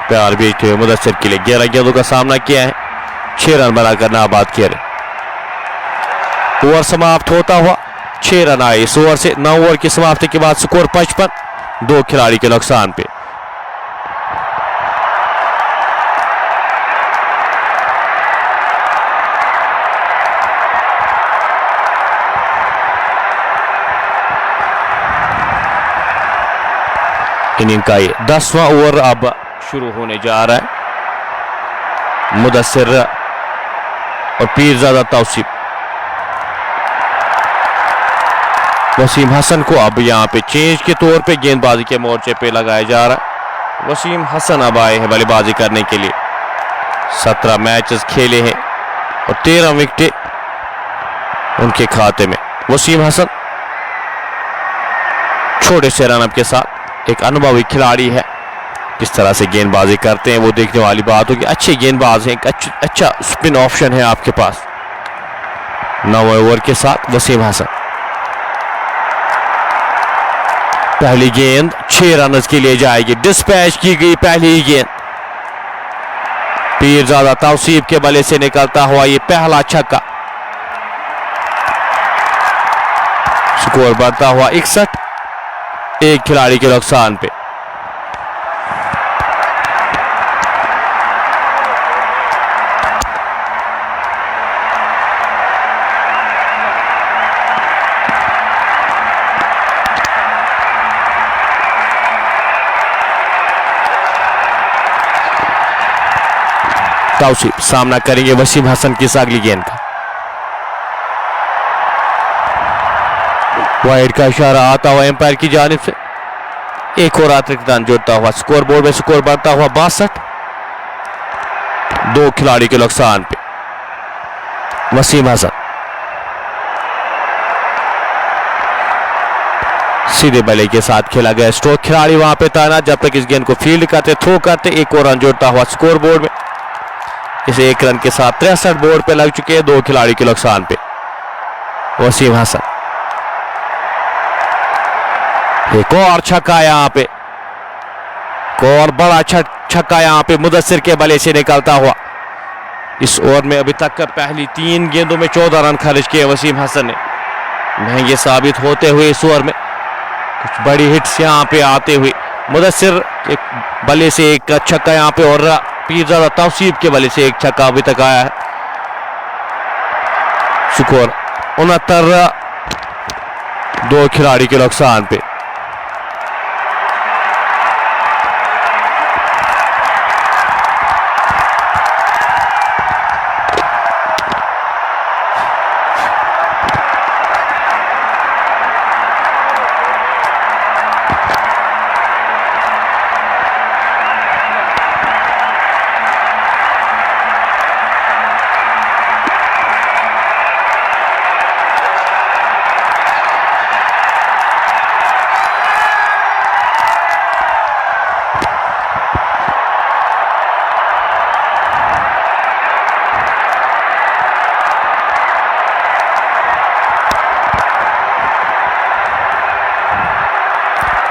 प्यार बेचते हुए मुदस्सिर के लिए 11 गेंदों का सामना किया है। 6 रन बनाकर नाबाद किया। ओवर समाप्त होता हुआ 6 रन आए इस ओवर से। 9 ओवर की समाप्ति के बाद स्कोर 55 2 खिलाड़ी के नुकसान पे। इनिंग का ये 10वां ओवर अब शुरू होने जा रहा है। मुदस्सिर और पीरजादा तौसीफ। वसीम हसन को अब यहां पे चेंज के तौर पे गेंदबाजी के मोर्चे पे लगाया जा रहा है। वसीम हसन अब आए हैं बल्लेबाजी करने के लिए। 17 मैचेस खेले हैं और 13 विकेटें उनके खाते में। वसीम हसन छोटे से रनअप के साथ एक अनुभवी खिलाड़ी है। किस तरह से गेंदबाजी करते हैं वो देखने वाली बात होगी। अच्छे गेंदबाज हैं, एक अच्छा स्पिन ऑप्शन है आपके पास। 9वें ओवर के साथ वसीम हसन। पहली गेंद 6 रन के लिए जाएगी। डिस्पैच की गई पहली गेंद। पीरजादा तौसीफ के बल्ले से निकलता हुआ ये पहला छक्का। स्कोर बढ़ता हुआ 61 1 खिलाड़ी के नुकसान पे। तौसीफ सामना करेंगे वसीम हसन की अगली गेंद का। वाइड का इशारा आता हुआ एम्पायर की जानिब से। एक और अतिरिक्त रन जुड़ता हुआ स्कोर बोर्ड में स्कोर बढ़ता हुआ 62। 2 खिलाड़ी के नुकसान पे वसीम हसन सीधे बल्ले के साथ खेला गया स्ट्रोक। खिलाड़ी वहां पे तैनात जब तक इस गेंद को फील्ड करते थ्रो करते। एक और रन जोड़ता हुआ स्कोर बोर्ड में। इसे 1 रन के साथ 63 बोर्ड पे लग चुके हैं। 2 खिलाड़ी के नुकसान पे वसीम हसन। एक और छक्का यहां पे, और बड़ा छक्का यहां पे मुदस्सिर के बल्ले से निकलता हुआ। इस ओवर में अभी तक पहली 3 गेंदों में 14 रन खर्च किए वसीम हसन ने। महंगे साबित होते हुए इस ओवर में कुछ बड़ी हिट्स यहां पे आते हुए। मुदस्सिर एक बल्ले से एक छक्का यहां पे, और पीरजादा तौसीफ के बल्ले से एक छक्का अभी तक आया है। स्कोर 69। 2 खिलाड़ी के नुकसान पे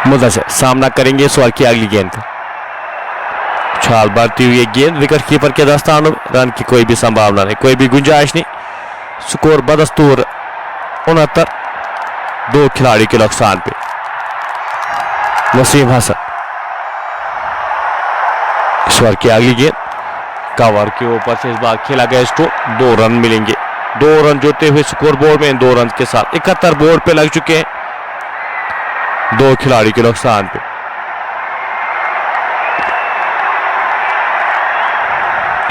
मुदस्सिर सामना करेंगे इस ओवर की अगली गेंद का। छाल बढ़ती हुई गेंद विकेट कीपर के दस्तानों में। रन की कोई भी संभावना नहीं, कोई भी गुंजाइश नहीं। स्कोर बदस्तूर 69। 2 खिलाड़ी के नुकसान पे वसीम हसन। इस ओवर की अगली गेंद कवर के ऊपर से इस बार खेला गया स्ट्रोक। 2 रन मिलेंगे। 2 रन जोड़ते हुए स्कोर बोर्ड में 2 रन के साथ 71 बोर्ड पे लग चुके हैं। 2 खिलाड़ी के नुकसान पे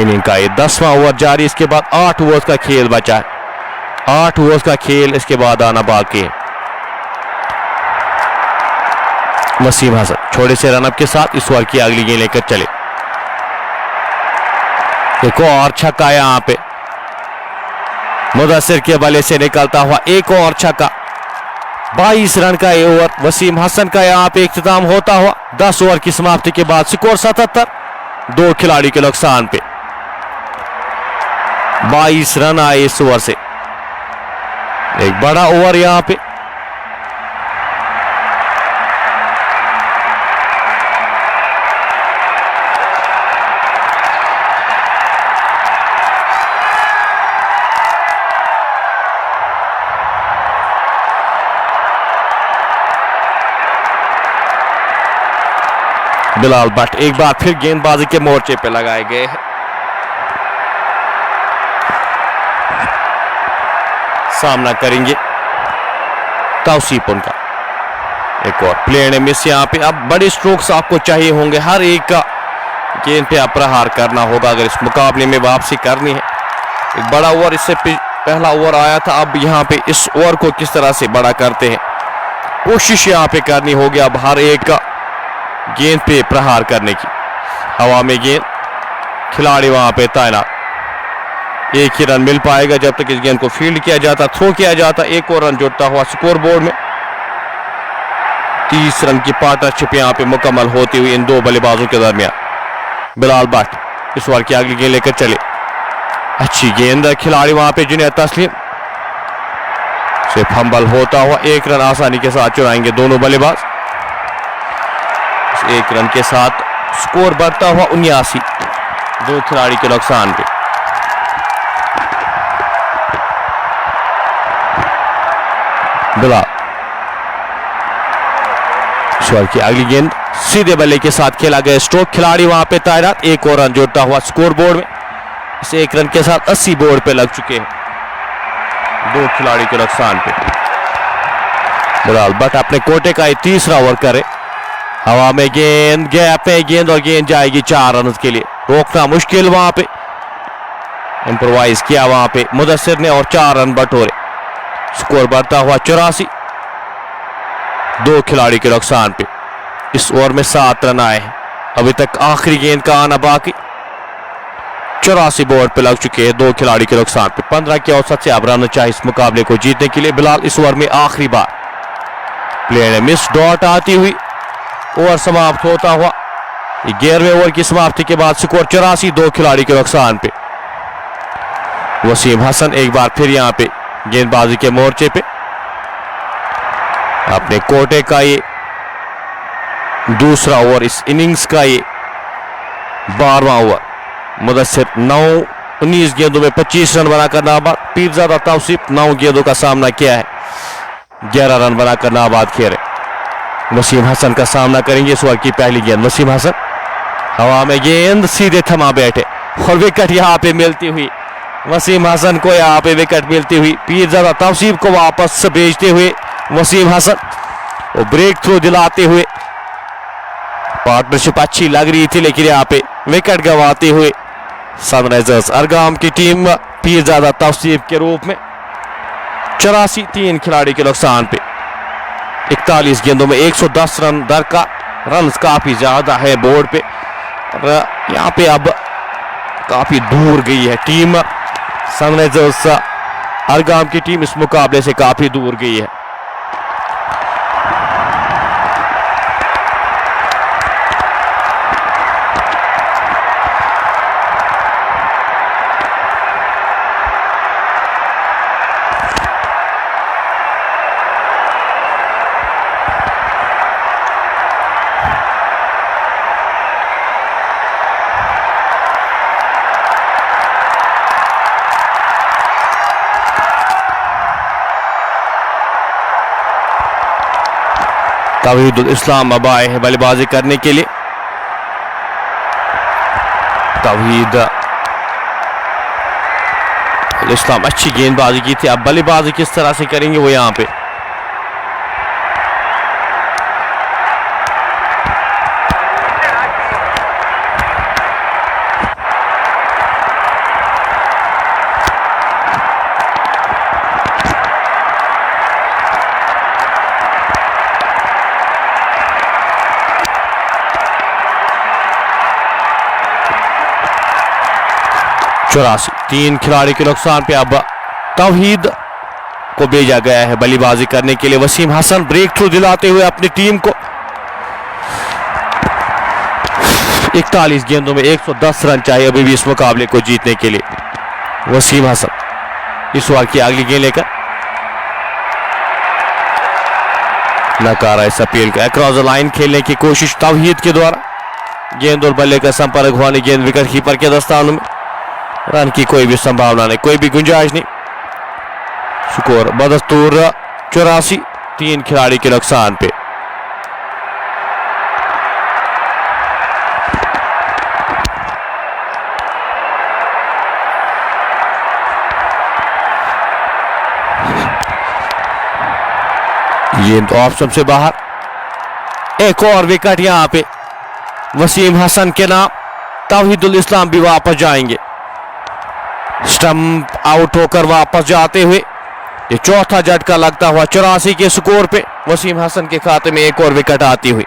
इनिंग का ये 10वां ओवर जारी। इसके बाद 8 ओवर्स का खेल बचा है। 8 ओवर्स का खेल इसके बाद आना बाकी है। वसीम हसन छोटे से रनअप के साथ इस ओवर की अगली गेंद लेकर चले। एक और छक्का यहां पे मुदस्सिर के बल्ले से निकलता हुआ। एक और छक्का। 22 रन का ये ओवर वसीम हसन का यहां पे इख्तिताम होता हुआ। 10 ओवर की समाप्ति के बाद स्कोर 77। 2 खिलाड़ी के नुकसान पे 22 रन आए इस ओवर से। एक बड़ा ओवर यहां पे। बिलाल भट्ट एक बार फिर गेंदबाजी के मोर्चे पे लगाए गए हैं। सामना करेंगे तौसीफ उनका। एक और प्लेयर ने मिस यहां पे। अब बड़े स्ट्रोक्स आपको चाहिए होंगे। हर एक का गेंद पे आप प्रहार करना होगा अगर इस मुकाबले में वापसी करनी है। एक बड़ा ओवर इससे पहला ओवर आया था। अब यहां पे इस ओवर को किस तरह से बड़ा करते हैं, कोशिश यहां पे करनी होगी। अब हर एक का गेंद पे प्रहार करने की। हवा में गेंद, खिलाड़ी वहां पे तैनात। एक ही रन मिल पाएगा जब तक इस गेंद को फील्ड किया जाता, थ्रो किया जाता। एक और रन जुड़ता हुआ स्कोर बोर्ड में। 30 रन की पार्टनरशिप यहां पे मुकम्मल होती हुई इन 2 बल्लेबाजों के दरमियान। बिलाल भट्ट इस ओवर की अगली गेंद लेकर चले। अच्छी गेंद। खिलाड़ी वहां पे जुनैद तस्लीम से फंबल होता हुआ 1 रन आसानी के साथ चुराएंगे दोनों बल्लेबाज। 1 रन के साथ स्कोर बढ़ता हुआ 79। 2 खिलाड़ी के नुकसान पे बिलाल। स्वर की अगली गेंद सीधे बल्ले के साथ खेला गया स्ट्रोक। खिलाड़ी वहां पे तैनात। 1 और रन जोड़ता हुआ स्कोर बोर्ड में। इस 1 रन के साथ 80 बोर्ड पे लग चुके हैं। 2 खिलाड़ी के नुकसान पे बिलाल भट्ट अपने कोटे का 30वां ओवर करे। हवा में गेंद, गैप में गेंद, और गेंद जाएगी 4 रन के लिए। रोकना मुश्किल वहां पे। इम्प्रोवाइज किया वहां पे मुदस्सिर ने और 4 रन बटोरे। स्कोर बढ़ता हुआ 84। 2 खिलाड़ी के नुकसान पे इस ओवर में 7 रन आए हैं। अभी तक आखिरी गेंद का आना बाकी। 84 बोर्ड पे लग चुके हैं 2 खिलाड़ी के नुकसान पे। 15 की औसत से अब रन चाहिए इस मुकाबले को जीतने के लिए। बिलाल इस ओवर में आखिरी बार प्लेयर ने मिस डॉट आती हुई ओवर समाप्त होता हुआ। 11वें ओवर की समाप्ति के बाद स्कोर 84, 2 खिलाड़ी के नुकसान पे। वसीम हसन एक बार फिर यहां पे गेंदबाजी के मोर्चे पे अपने कोटे का ये दूसरा ओवर, इस इनिंग्स का ये 12वां ओवर। मुदस्सिर 19 गेंदों में 25 रन बनाकर नाबाद। पीरजादा तौसीफ 9 गेंदों का सामना किया है, 11 रन बनाकर नाबाद खेले। वसीम हसन का सामना करेंगे इस ओवर की पहली गेंद। वसीम हसन हवा में गेंद सीधे थमा बैठे और विकेट यहां पे मिलती हुई वसीम हसन को यहां पे विकेट मिलती हुई। पीरजादा तौसीफ को वापस भेजते हुए वसीम हसन वो ब्रेक थ्रू दिलाते हुए। पार्टनरशिप अच्छी लग रही थी लेकिन यहां पे विकेट गंवाते हुए सनराइजर्स अरगाम की टीम पीरजादा तौसीफ के रूप में। 84, 3 खिलाड़ी के नुकसान पे। 41 गेंदों में 110 रन दरकार। रन काफी ज्यादा है बोर्ड पे और यहां पे अब काफी दूर गई है टीम सनराइजर्स अरगाम की टीम, इस मुकाबले से काफी दूर गई है। तौहीदुल इस्लाम अब आए हैं बल्लेबाजी करने के लिए। तौहीदुल इस्लाम अच्छी गेंदबाजी की थी, अब बल्लेबाजी किस तरह से करेंगे वो यहां पे। चौरासी, 3 खिलाड़ी के नुकसान पे अब तौहीद को भेजा गया है बल्लेबाजी करने के लिए। वसीम हसन ब्रेक थ्रू दिलाते हुए अपनी टीम को। 41 गेंदों में 110 रन चाहिए अभी भी इस मुकाबले को जीतने के लिए। वसीम हसन इस ओवर की अगली गेंद लेकर नकारा इस अपील का। अक्रॉस द लाइन खेलने की कोशिश तौहीद के द्वारा। गेंद और बल्ले का संपर्क हुआ नहीं, गेंद विकेट कीपर के दस्तानों में। रन की कोई भी संभावना नहीं, कोई भी गुंजाइश नहीं। स्कोर बदस्तूर 84, 3 खिलाड़ी के नुकसान पे। ये तो ऑप्शन से बाहर। एक और विकेट यहां पे वसीम हसन के नाम। तौहीदुल इस्लाम भी वापस जाएंगे, स्टंप आउट होकर वापस जाते हुए। ये चौथा झटका लगता हुआ 84 के स्कोर पे वसीम हसन के खाते में एक और विकेट आती हुई।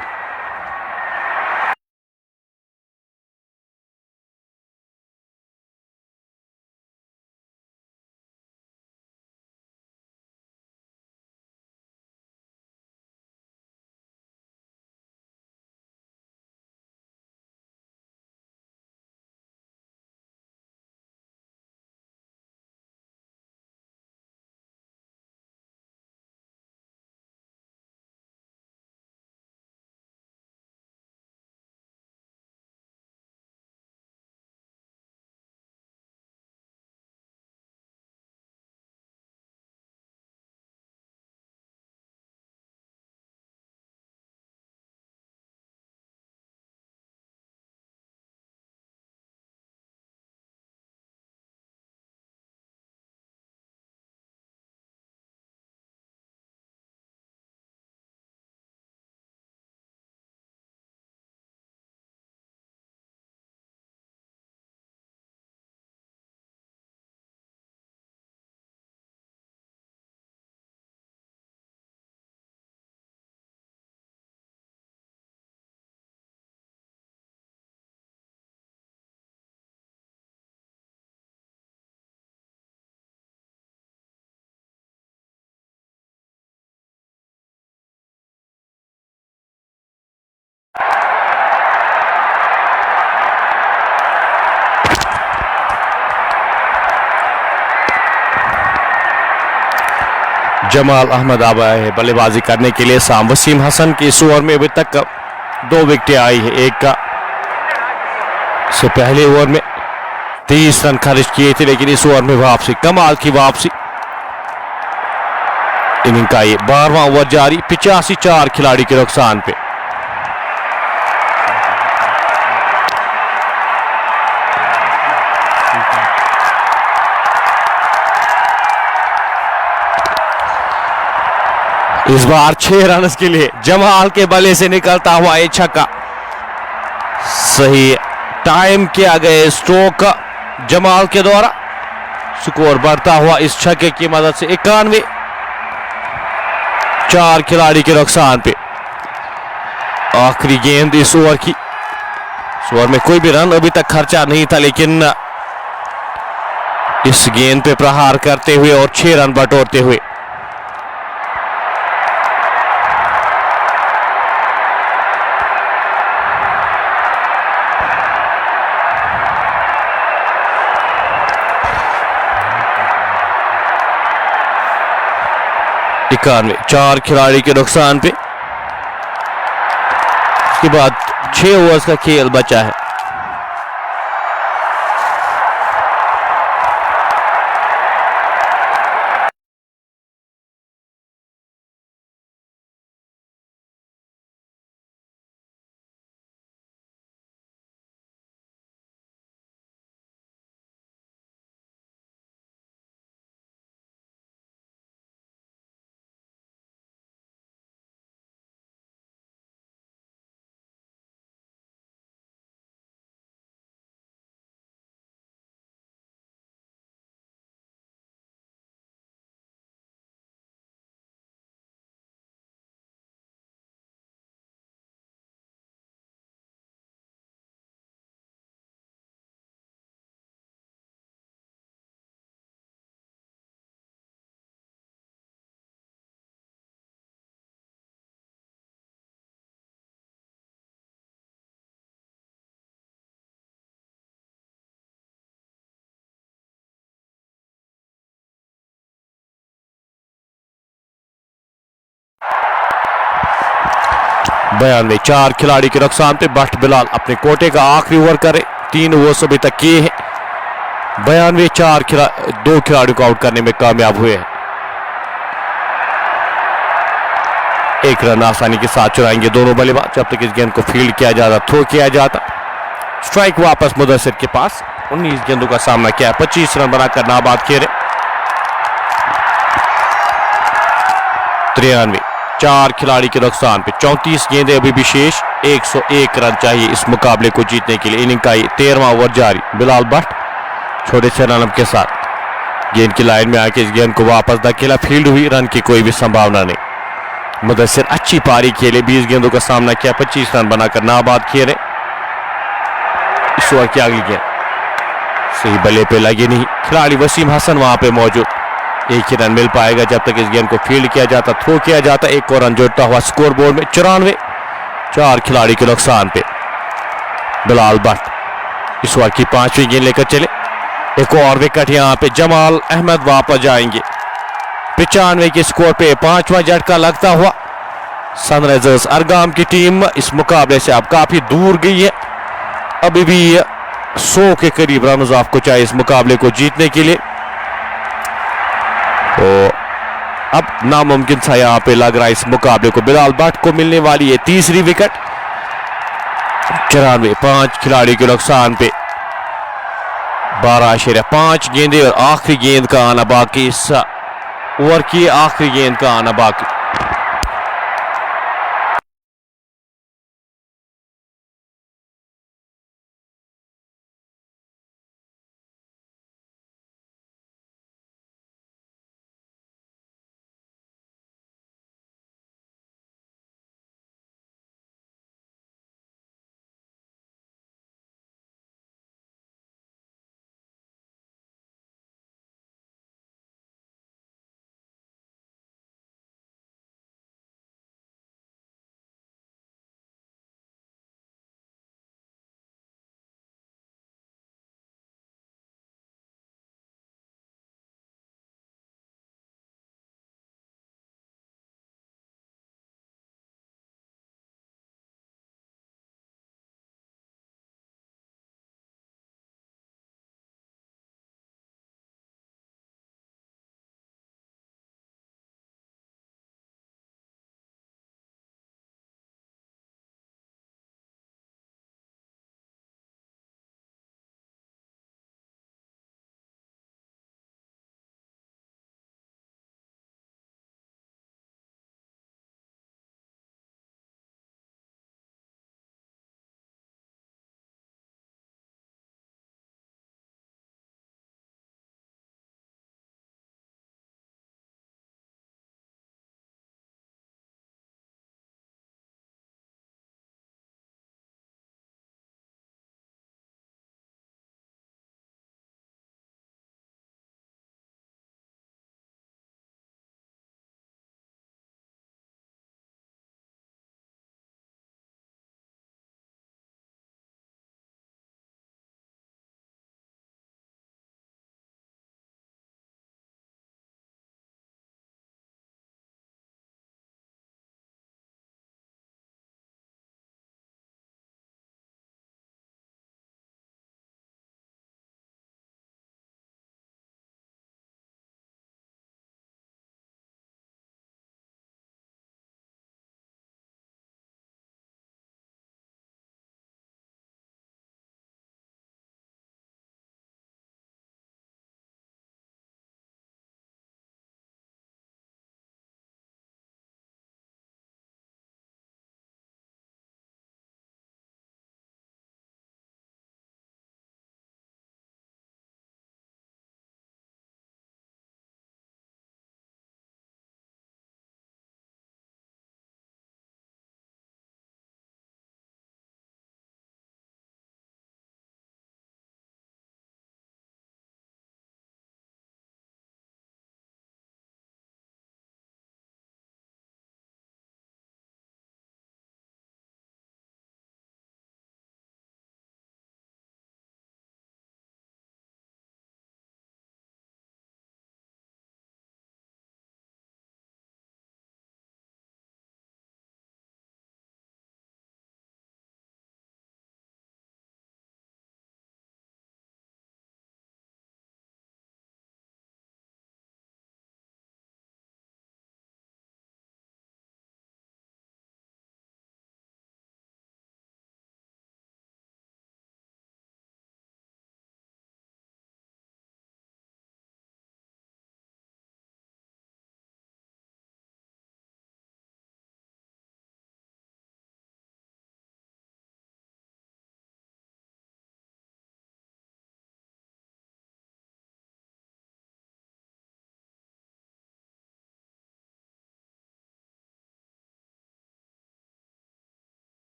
जमाल अहमद आया है बल्लेबाजी करने के लिए। साम वसीम हसन की इस ओवर में अभी तक 2 विकेटें आई है। एक का से पहले ओवर में 30 रन खर्च किए थे, लेकिन इस ओवर में वापसी, कमाल की वापसी। इनिंग का ये 12वां ओवर जारी, 85 4 खिलाड़ी के नुकसान पे। इस बार 6 रन के लिए जमाल के बल्ले से निकलता हुआ ये छक्का, सही टाइम किया गया स्ट्रोक जमाल के द्वारा। स्कोर बढ़ता हुआ इस छक्के की मदद से 91 4 खिलाड़ी के नुकसान पे। आखिरी गेंद इस ओवर की। इस ओवर में कोई भी रन अभी तक खर्चा नहीं था, लेकिन इस गेंद पे प्रहार करते हुए और 6 रन बटोरते हुए में 4 खिलाड़ी के नुकसान पे। उसके बाद 6 ओवर्स का खेल बचा है। बयान में 4 खिलाड़ी के नुकसान पे बट बिलाल अपने कोटे का आखिरी ओवर करे। 3 ओवर अभी तक किए हैं। 92 2 खिलाड़ियों को आउट करने में कामयाब हुए हैं। 1 रन आसानी के साथ चुराएंगे दोनों बल्लेबाज जब तक इस गेंद को फील्ड किया जाता, थ्रो किया जाता। स्ट्राइक वापस मुदस्सिर के पास। 19 गेंदों का सामना किया, 25 रन बनाकर नाबाद खेले। 93 4 खिलाड़ी के नुकसान पे। 34 गेंदें अभी भी शेष। 101 रन चाहिए इस मुकाबले को जीतने के लिए। इनिंग का 13वां ओवर जारी। बिलाल भट्ट छोटे से रन के साथ गेंद की लाइन में आके इस गेंद को वापस धकेला। फील्ड हुई, रन की कोई भी संभावना नहीं। मुदस्सिर अच्छी पारी खेले, 20 गेंदों का सामना किया, 25 रन बनाकर नाबाद खेले। इस ओवर की अगली गेंद सही बल्ले पे लगी नहीं। खिलाड़ी वसीम हसन वहां पे मौजूद। 1 ही रन मिल पाएगा जब तक इस गेंद को फील्ड किया जाता, थ्रो किया जाता। 1 और रन जोड़ता हुआ स्कोर बोर्ड में 94 4 खिलाड़ी के नुकसान पे। बिलाल भट्ट इस ओवर की 5वीं गेंद लेकर चले। 1 और विकेट यहां पे। जमाल अहमद वापस जाएंगे। 95 के स्कोर पे 5वां झटका लगता हुआ सनराइजर्स अरगाम की टीम इस मुकाबले से अब काफी दूर गई है। अभी भी 100 के करीब रन आपको चाहिए इस मुकाबले को जीतने के लिए। तो अब नामुमकिन सा यहां पे लग रहा है इस मुकाबले को। बिलाल भट्ट को मिलने वाली है 3री विकेट। 94 5 खिलाड़ी के नुकसान पे। 12.5 गेंदें और आखिरी गेंद का आना बाकी। इस ओवर की आखिरी गेंद का आना बाकी।